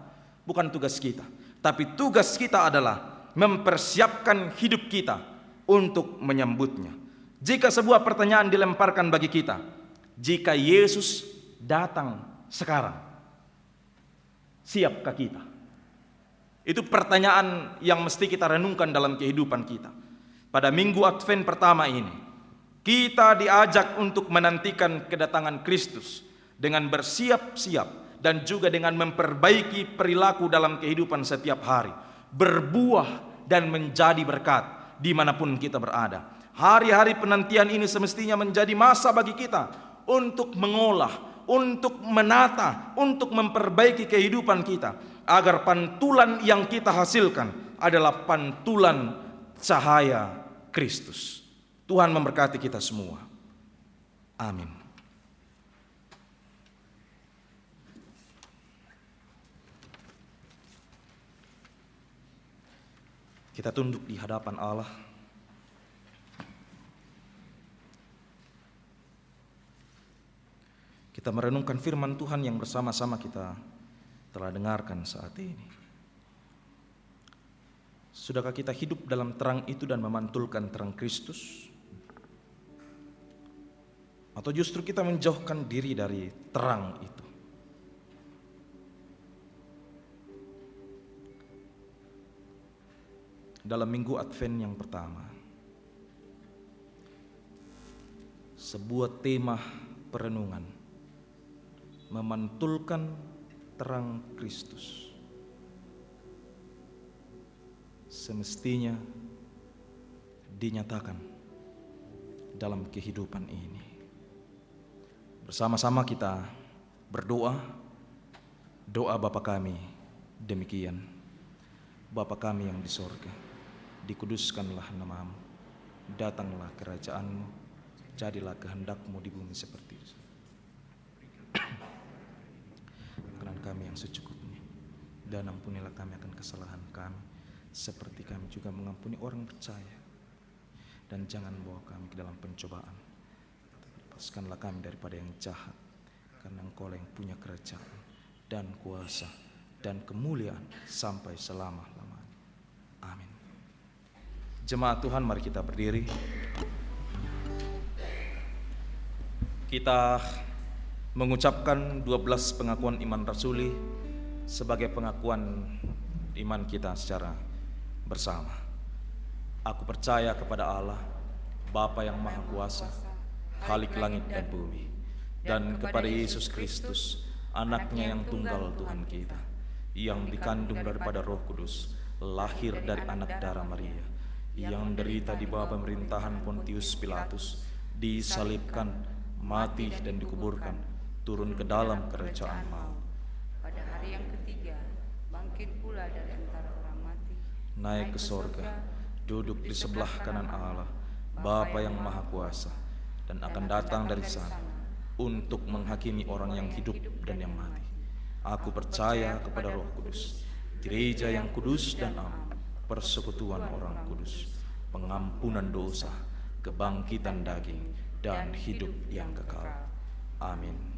Bukan tugas kita. Tapi tugas kita adalah mempersiapkan hidup kita untuk menyambutnya. Jika sebuah pertanyaan dilemparkan bagi kita, jika Yesus datang sekarang, siapkah kita? Itu pertanyaan yang mesti kita renungkan dalam kehidupan kita. Pada minggu Advent pertama ini, kita diajak untuk menantikan kedatangan Kristus dengan bersiap-siap dan juga dengan memperbaiki perilaku dalam kehidupan setiap hari, berbuah dan menjadi berkat dimanapun kita berada. Hari-hari penantian ini semestinya menjadi masa bagi kita untuk mengolah, untuk menata, untuk memperbaiki kehidupan kita, agar pantulan yang kita hasilkan adalah pantulan cahaya Kristus. Tuhan memberkati kita semua. Amin. Kita tunduk di hadapan Allah. Kita merenungkan firman Tuhan yang bersama-sama kita telah dengarkan saat ini. Sudahkah kita hidup dalam terang itu dan memantulkan terang Kristus? Atau justru kita menjauhkan diri dari terang itu? Dalam minggu Advent yang pertama, sebuah tema perenungan, memantulkan terang Kristus, semestinya dinyatakan dalam kehidupan ini. Bersama-sama kita berdoa, doa Bapa kami demikian. Bapa kami yang di sorga, dikuduskanlah nama-Mu, datanglah kerajaan-Mu, jadilah kehendak-Mu di bumi seperti di surga. Makanan kami yang secukupnya, dan ampunilah kami akan kesalahan kami, seperti kami juga mengampuni orang percaya. Dan jangan bawa kami ke dalam pencobaan, lepaskanlah kami daripada yang jahat, karena Engkau yang punya kerajaan dan kuasa dan kemuliaan sampai selama-lamanya. Amin. Jemaat Tuhan, mari kita berdiri. Kita mengucapkan 12 pengakuan iman rasuli sebagai pengakuan iman kita secara bersama. Aku percaya kepada Allah, Bapa yang Maha Kuasa, Khalik langit dan bumi, dan kepada Yesus Kristus, anaknya yang tunggal Tuhan kita, yang dikandung daripada Roh Kudus, lahir dari anak darah Maria, yang menderita di bawah pemerintahan Pontius Pilatus, disalibkan, mati dan dikuburkan, turun ke dalam kerajaan maut. Pada hari yang ketiga, bangkit pula dari antara orang mati, naik ke sorga, duduk di sebelah kanan Allah, Bapa yang Maha Kuasa, dan akan datang dari sana untuk menghakimi orang yang hidup dan yang mati. Aku percaya kepada Roh Kudus, gereja yang kudus dan am, persekutuan orang kudus, pengampunan dosa, kebangkitan daging, dan hidup yang kekal. Amin.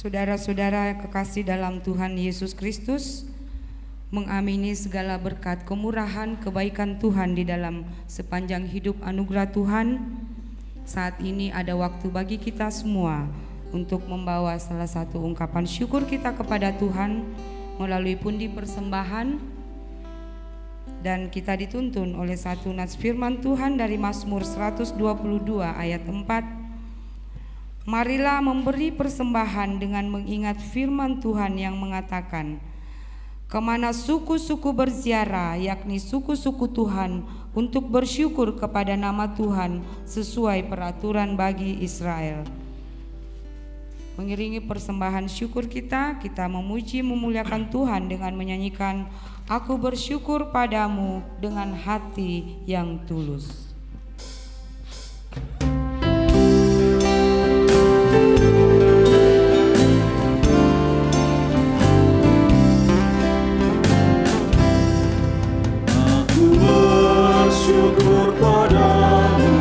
Saudara-saudara kekasih dalam Tuhan Yesus Kristus, mengamini segala berkat kemurahan kebaikan Tuhan di dalam sepanjang hidup anugerah Tuhan. Saat ini ada waktu bagi kita semua untuk membawa salah satu ungkapan syukur kita kepada Tuhan melalui pundi persembahan, dan kita dituntun oleh satu nats firman Tuhan dari Mazmur 122 ayat 4. Marilah memberi persembahan dengan mengingat firman Tuhan yang mengatakan, kemana suku-suku berziarah, yakni suku-suku Tuhan, untuk bersyukur kepada nama Tuhan sesuai peraturan bagi Israel. Mengiringi persembahan syukur kita memuji memuliakan Tuhan dengan menyanyikan Aku bersyukur padamu dengan hati yang tulus. Syukur padamu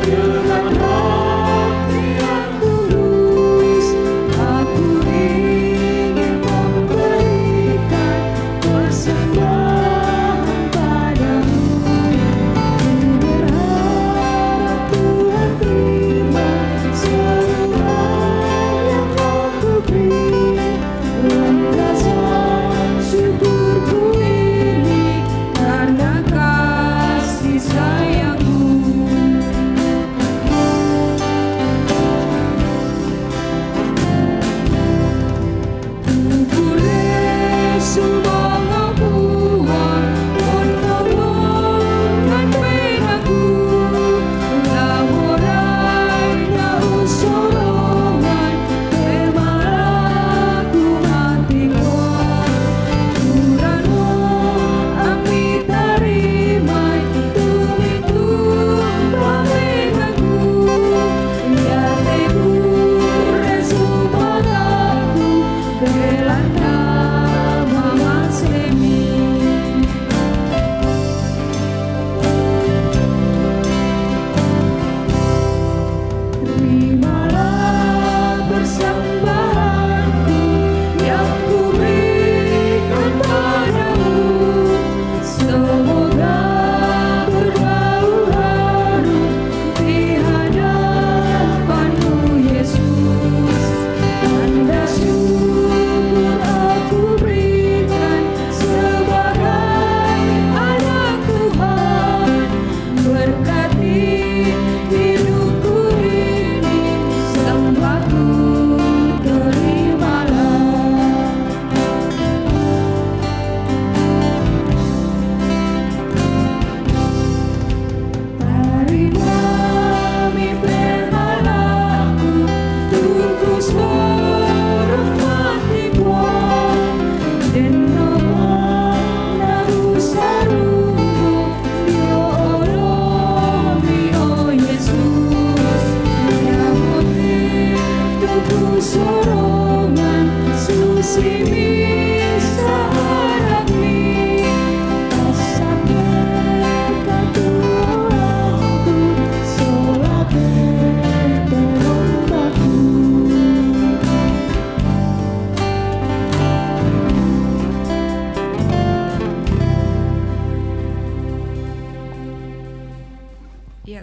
dengan hati yang tulus. Aku ingin memberikan persembahan padamu.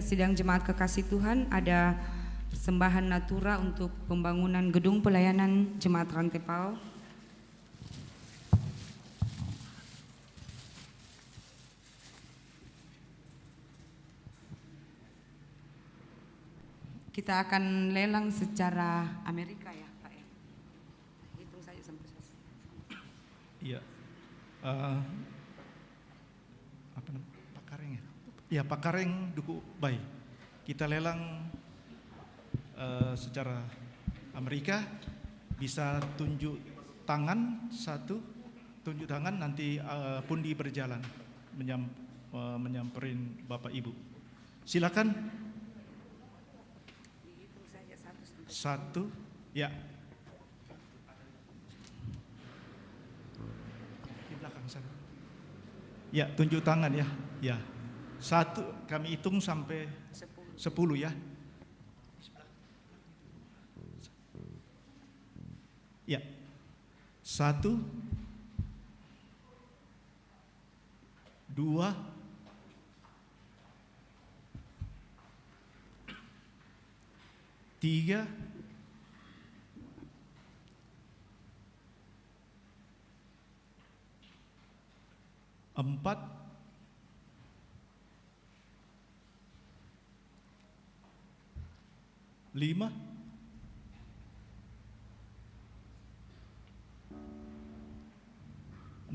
sidang jemaat kekasih Tuhan, ada persembahan natura untuk pembangunan gedung pelayanan jemaat Rantepao. Kita akan lelang secara Amerika ya Pak ya. Hitung saja sampai selesai. Iya. Apa namanya? Pak Kareng ya? Ya, Pak Kareng Duku Bay. Kita lelang secara Amerika, bisa tunjuk tangan satu, tunjuk tangan nanti pundi berjalan menyamperin Bapak Ibu. Silakan. Satu, ya. Di belakang sana. Ya, tunjuk tangan ya. Ya. Satu, kami hitung sampai 10 ya. Ya. 1, 2, 3, 4, 5, 6,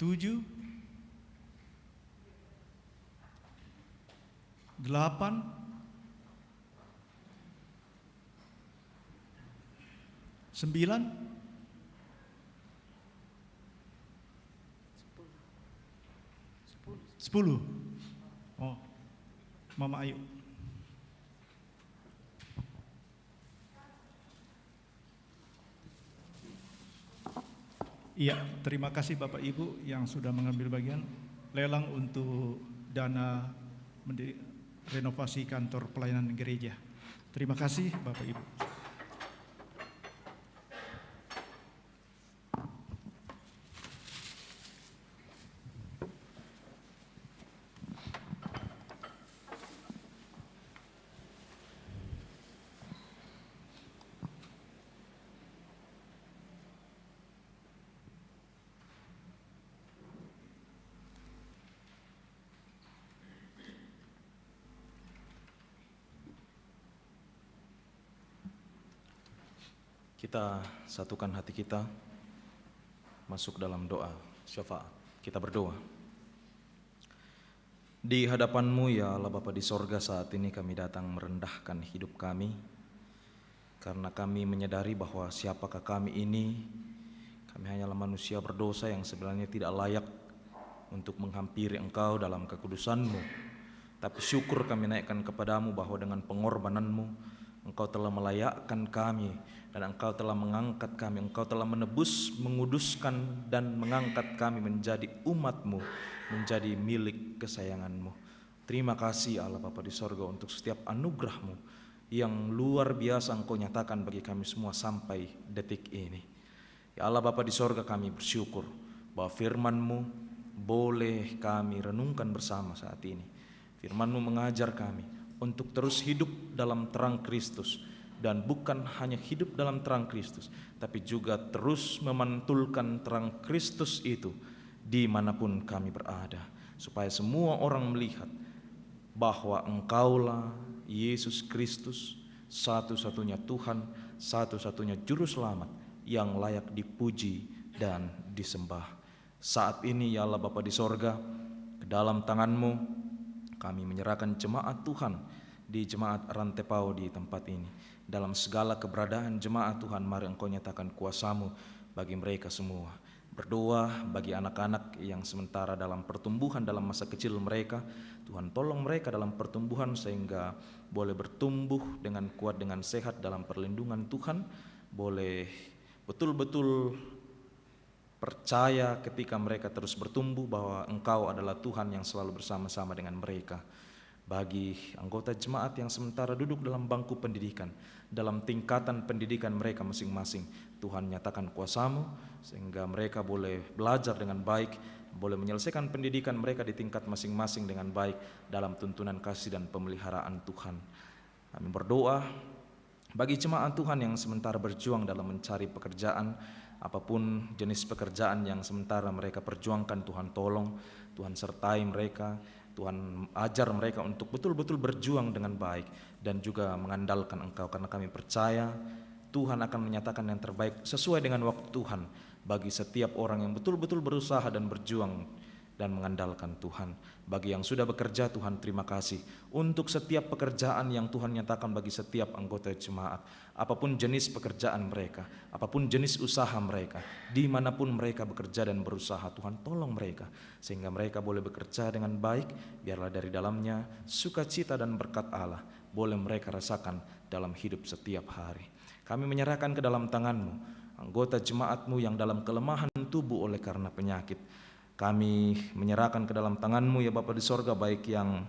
7, 8, 9, 10. Oh, Mama Ayu. Iya, terima kasih Bapak Ibu yang sudah mengambil bagian lelang untuk dana renovasi kantor pelayanan gereja. Terima kasih Bapak Ibu. Kita satukan hati kita, masuk dalam doa syafaat. Kita berdoa. Di hadapan-Mu ya Allah Bapa di sorga, saat ini kami datang merendahkan hidup kami, karena kami menyadari bahwa siapakah kami ini. Kami hanyalah manusia berdosa yang sebenarnya tidak layak untuk menghampiri Engkau dalam kekudusan-Mu. Tapi syukur kami naikkan kepadamu bahwa dengan pengorbanan-Mu Engkau telah melayakkan kami, dan Engkau telah mengangkat kami. Engkau telah menebus, menguduskan, dan mengangkat kami menjadi umat-Mu, menjadi milik kesayangan-Mu. Terima kasih Allah Bapa di sorga untuk setiap anugerah-Mu yang luar biasa Engkau nyatakan bagi kami semua sampai detik ini. Ya Allah Bapa di sorga, kami bersyukur bahwa firman-Mu boleh kami renungkan bersama saat ini. Firman-Mu mengajar kami untuk terus hidup dalam terang Kristus, dan bukan hanya hidup dalam terang Kristus, tapi juga terus memantulkan terang Kristus itu dimanapun kami berada, supaya semua orang melihat bahwa Engkaulah Yesus Kristus, satu-satunya Tuhan, satu-satunya Juru Selamat yang layak dipuji dan disembah. Saat ini ya Allah Bapa di sorga, ke dalam tangan-Mu kami menyerahkan jemaat Tuhan di jemaat Rantepao di tempat ini. Dalam segala keberadaan jemaat Tuhan, mari Engkau nyatakan kuasa-Mu bagi mereka semua. Berdoa bagi anak-anak yang sementara dalam pertumbuhan dalam masa kecil mereka. Tuhan tolong mereka dalam pertumbuhan sehingga boleh bertumbuh dengan kuat, dengan sehat dalam perlindungan Tuhan. Boleh betul-betul percaya ketika mereka terus bertumbuh bahwa Engkau adalah Tuhan yang selalu bersama-sama dengan mereka. Bagi anggota jemaat yang sementara duduk dalam bangku pendidikan, dalam tingkatan pendidikan mereka masing-masing, Tuhan nyatakan kuasa-Mu sehingga mereka boleh belajar dengan baik boleh menyelesaikan pendidikan mereka di tingkat masing-masing dengan baik dalam tuntunan kasih dan pemeliharaan Tuhan. Kami berdoa bagi jemaat Tuhan yang sementara berjuang dalam mencari pekerjaan, apapun jenis pekerjaan yang sementara mereka perjuangkan, Tuhan tolong, Tuhan sertai mereka, Tuhan ajar mereka untuk betul-betul berjuang dengan baik dan juga mengandalkan Engkau, karena kami percaya Tuhan akan menyatakan yang terbaik sesuai dengan waktu Tuhan bagi setiap orang yang betul-betul berusaha dan berjuang dan mengandalkan Tuhan. Bagi yang sudah bekerja, Tuhan terima kasih untuk setiap pekerjaan yang Tuhan nyatakan bagi setiap anggota jemaat, apapun jenis pekerjaan mereka, apapun jenis usaha mereka, dimanapun mereka bekerja dan berusaha, Tuhan tolong mereka sehingga mereka boleh bekerja dengan baik. Biarlah dari dalamnya sukacita dan berkat Allah boleh mereka rasakan dalam hidup setiap hari. Kami menyerahkan ke dalam tangan-Mu anggota jemaat-Mu yang dalam kelemahan tubuh oleh karena penyakit. Kami menyerahkan ke dalam tangan-Mu ya Bapa di sorga, baik yang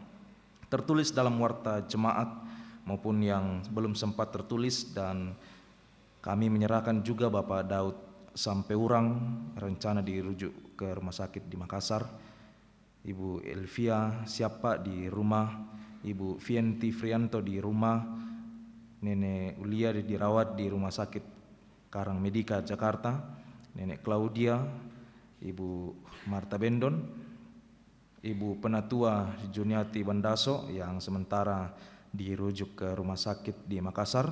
tertulis dalam warta jemaat maupun yang belum sempat tertulis, dan kami menyerahkan juga Bapak Daud sampai urang rencana dirujuk ke rumah sakit di Makassar, Ibu Elvia siapa di rumah, Ibu Vienti Frianto di rumah, Nenek Ulia dirawat di rumah sakit Karang Medika Jakarta, Nenek Claudia, Ibu Marta Bendon, Ibu Penatua Juniati Bandaso yang sementara dirujuk ke rumah sakit di Makassar,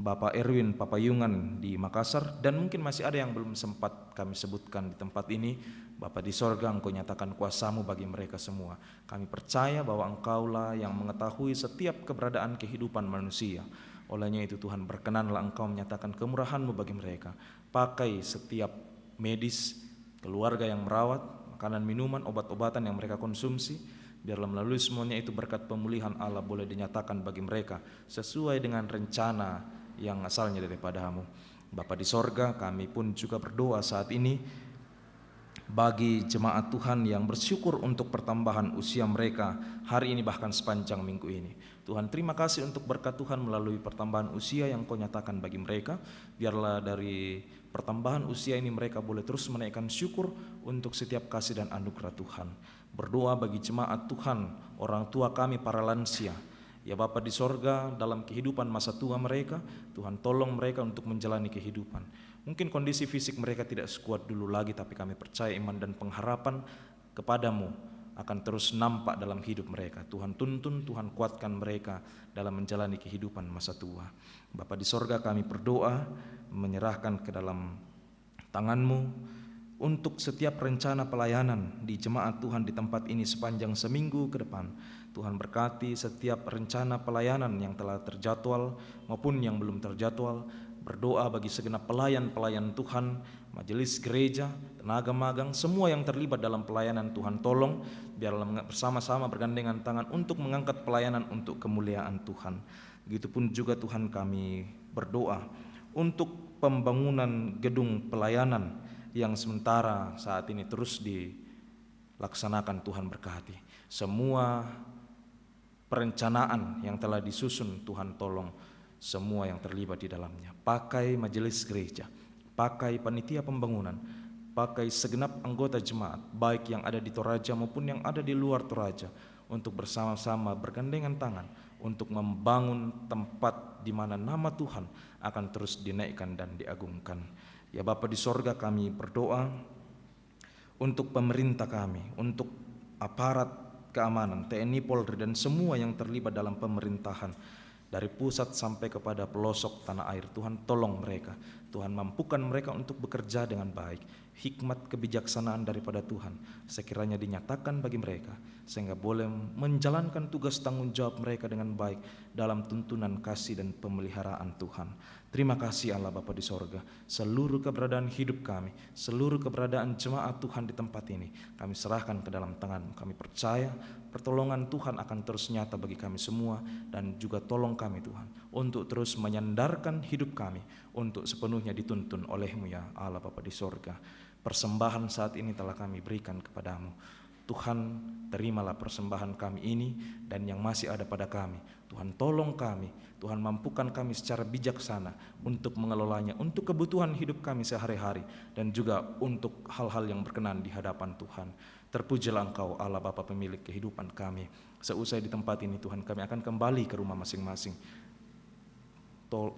Bapak Erwin Papayungan di Makassar, dan mungkin masih ada yang belum sempat kami sebutkan di tempat ini. Bapa di sorga, Engkau nyatakan kuasa-Mu bagi mereka semua. Kami percaya bahwa Engkaulah yang mengetahui setiap keberadaan kehidupan manusia. Olehnya itu Tuhan, berkenanlah Engkau menyatakan kemurahan-Mu bagi mereka. Pakai setiap medis, keluarga yang merawat, makanan, minuman, obat-obatan yang mereka konsumsi, biarlah melalui semuanya itu berkat pemulihan Allah boleh dinyatakan bagi mereka sesuai dengan rencana yang asalnya daripada-Mu. Bapa di sorga, kami pun juga berdoa saat ini bagi jemaat Tuhan yang bersyukur untuk pertambahan usia mereka hari ini bahkan sepanjang minggu ini. Tuhan terima kasih untuk berkat Tuhan melalui pertambahan usia yang Kau nyatakan bagi mereka. Biarlah dari pertambahan usia ini mereka boleh terus menaikkan syukur untuk setiap kasih dan anugerah Tuhan. Berdoa bagi jemaat Tuhan, orang tua kami para lansia, ya Bapa di sorga, dalam kehidupan masa tua mereka, Tuhan tolong mereka untuk menjalani kehidupan. Mungkin kondisi fisik mereka tidak sekuat dulu lagi, tapi kami percaya iman dan pengharapan kepada-Mu akan terus nampak dalam hidup mereka. Tuhan tuntun, Tuhan kuatkan mereka dalam menjalani kehidupan masa tua. Bapa di sorga, kami berdoa menyerahkan ke dalam tangan-Mu untuk setiap rencana pelayanan di jemaat Tuhan di tempat ini sepanjang seminggu ke depan. Tuhan berkati setiap rencana pelayanan yang telah terjadwal maupun yang belum terjadwal. Berdoa bagi segenap pelayan-pelayan Tuhan, majelis gereja, tenaga magang, semua yang terlibat dalam pelayanan. Tuhan tolong, biarlah bersama-sama bergandengan tangan untuk mengangkat pelayanan untuk kemuliaan Tuhan. Begitupun juga Tuhan, kami berdoa untuk pembangunan gedung pelayanan yang sementara saat ini terus dilaksanakan. Tuhan berkati semua perencanaan yang telah disusun. Tuhan tolong semua yang terlibat di dalamnya. Pakai majelis gereja, pakai panitia pembangunan, pakai segenap anggota jemaat, baik yang ada di Toraja maupun yang ada di luar Toraja, untuk bersama-sama bergandengan tangan untuk membangun tempat di mana nama Tuhan akan terus dinaikkan dan diagungkan. Ya Bapa di sorga, kami berdoa untuk pemerintah kami, untuk aparat keamanan, TNI, Polri, dan semua yang terlibat dalam pemerintahan, dari pusat sampai kepada pelosok tanah air. Tuhan tolong mereka, Tuhan mampukan mereka untuk bekerja dengan baik. Hikmat kebijaksanaan daripada Tuhan sekiranya dinyatakan bagi mereka, sehingga boleh menjalankan tugas tanggung jawab mereka dengan baik dalam tuntunan kasih dan pemeliharaan Tuhan. Terima kasih Allah Bapa di sorga, seluruh keberadaan hidup kami, seluruh keberadaan jemaat Tuhan di tempat ini, kami serahkan ke dalam tangan-Mu. Kami percaya pertolongan Tuhan akan terus nyata bagi kami semua, dan juga tolong kami Tuhan untuk terus menyandarkan hidup kami untuk sepenuhnya dituntun oleh-Mu ya Allah Bapa di sorga. Persembahan saat ini telah kami berikan kepada-Mu. Tuhan, terimalah persembahan kami ini dan yang masih ada pada kami. Tuhan, tolong kami, Tuhan, mampukan kami secara bijaksana untuk mengelolanya, untuk kebutuhan hidup kami sehari-hari, dan juga untuk hal-hal yang berkenan di hadapan Tuhan. Terpujilah Engkau Allah Bapa pemilik kehidupan kami. Seusai di tempat ini Tuhan, kami akan kembali ke rumah masing-masing.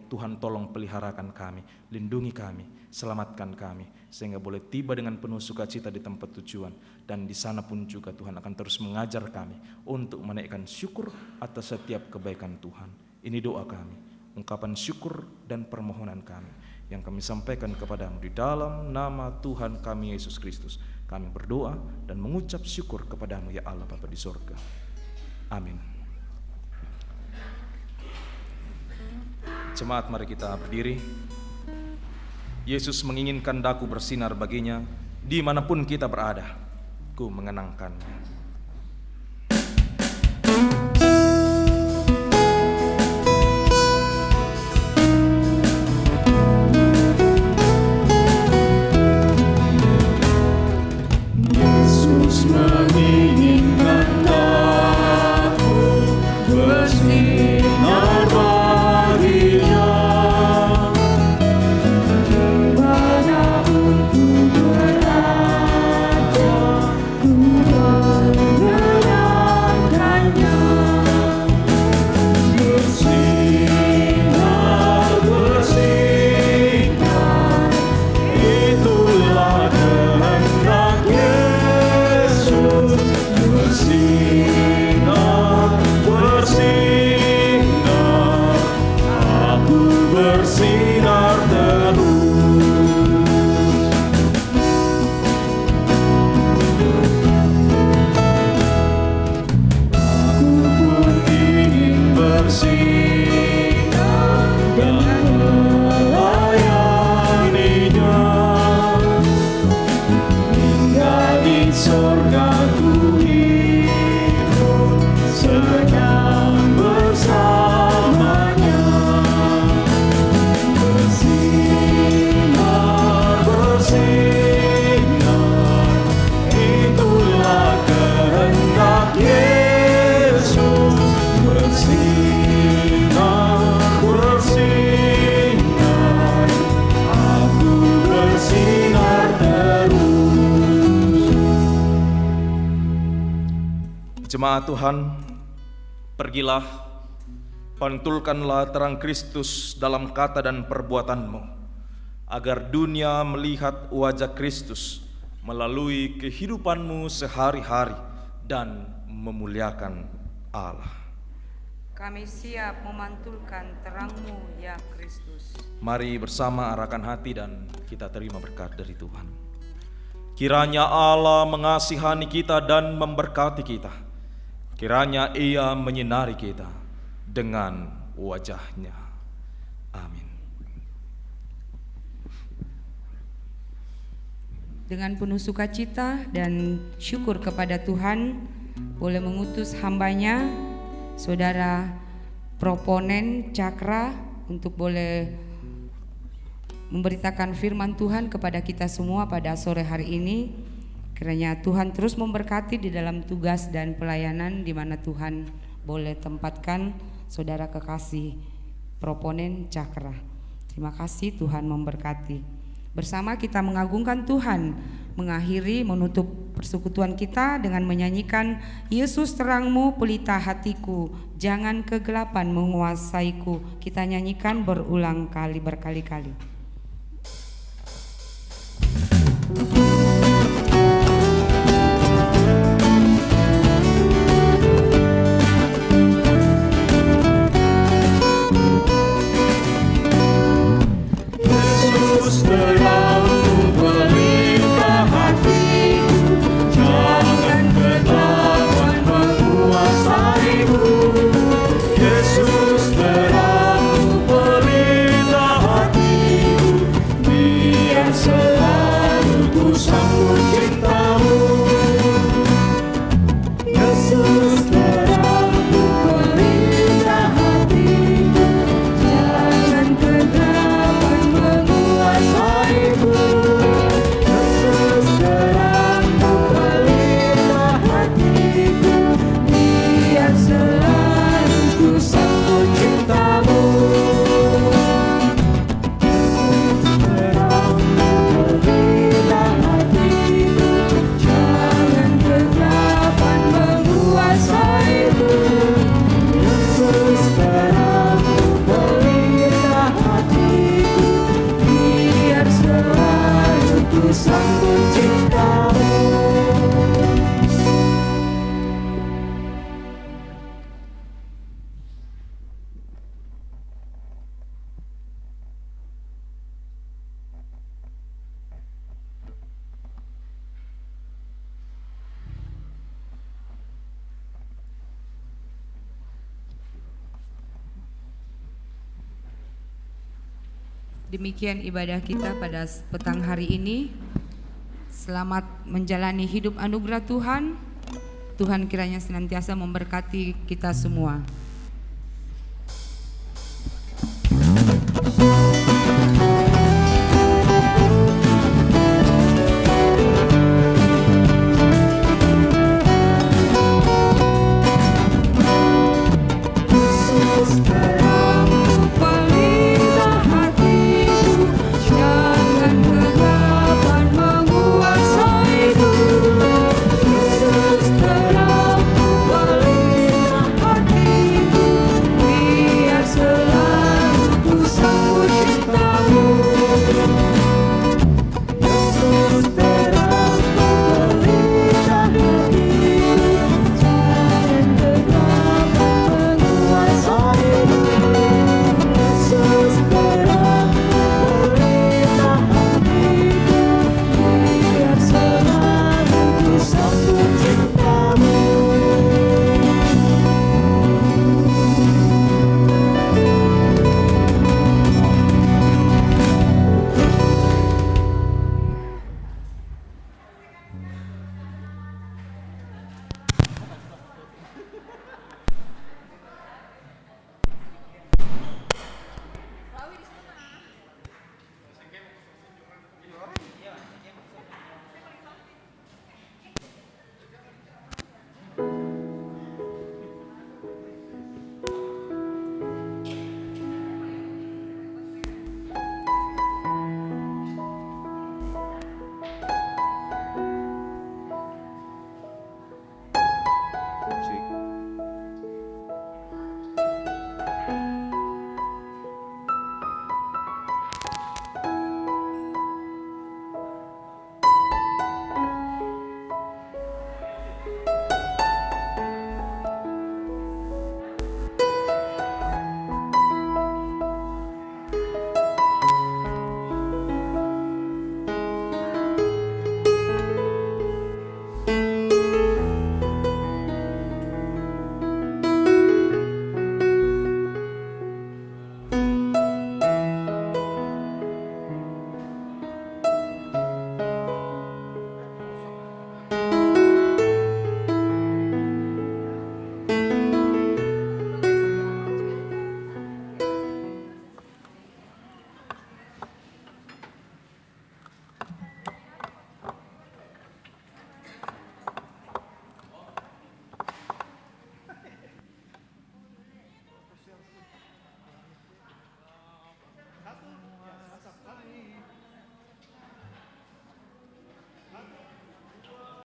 Tuhan, tolong peliharakan kami, lindungi kami, selamatkan kami, sehingga boleh tiba dengan penuh sukacita di tempat tujuan. Dan di sana pun juga Tuhan akan terus mengajar kami untuk menaikkan syukur atas setiap kebaikan Tuhan. Ini doa kami, ungkapan syukur dan permohonan kami yang kami sampaikan kepadamu di dalam nama Tuhan kami Yesus Kristus. Kami berdoa dan mengucap syukur kepadamu ya Allah Bapa di sorga. Amin. Jemaat, mari kita berdiri. Yesus menginginkan daku bersinar baginya dimanapun kita berada. Ku mengenangkannya. Yesus menginginkan daku bersinar baginya, dimanapun ku berada, ku mengenangkannya. Bersinar, bersinar, itulah kehendak Yesus. Bersinar, bersinar, aku bersinar terus. Aku pun ingin bersinar dan melayaninya, hingga di sorga ku hidup senang bersamanya. Bersinar, bersinar, itulah kehendak Yesus. Bersinar, bersinar, aku bersinar terus. Jemaat Tuhan, pergilah, pantulkanlah terang Kristus dalam kata dan perbuatanmu, agar dunia melihat wajah Kristus melalui kehidupanmu sehari-hari dan memuliakan Allah. Kami siap memantulkan terang-Mu ya Kristus. Mari bersama arahkan hati dan kita terima berkat dari Tuhan. Kiranya Allah mengasihani kita dan memberkati kita. Kiranya Ia menyinari kita dengan wajah-Nya. Amin. Dengan penuh sukacita dan syukur kepada Tuhan, boleh mengutus hambanya, Saudara Proponen Cakra, untuk boleh memberitakan firman Tuhan kepada kita semua pada sore hari ini. Kiranya Tuhan terus memberkati di dalam tugas dan pelayanan di mana Tuhan boleh tempatkan saudara kekasih Proponen Cakra. Terima kasih, Tuhan memberkati. Bersama kita mengagungkan Tuhan, mengakhiri menutup persekutuan kita dengan menyanyikan Yesus terangmu pelita hatiku, jangan kegelapan menguasaiku. Kita nyanyikan berulang kali, berkali-kali. Yesus terangmu pelita hatiku, jangan kegelapan menguasaiku. Yesus terangmu pelita hatiku, biar selalu ku sambut cintamu. Yesus terangmu pelita hatiku, jangan kegelapan menguasaiku. Demikian ibadah kita pada petang hari ini. Selamat menjalani hidup anugerah Tuhan. Tuhan kiranya senantiasa memberkati kita semua.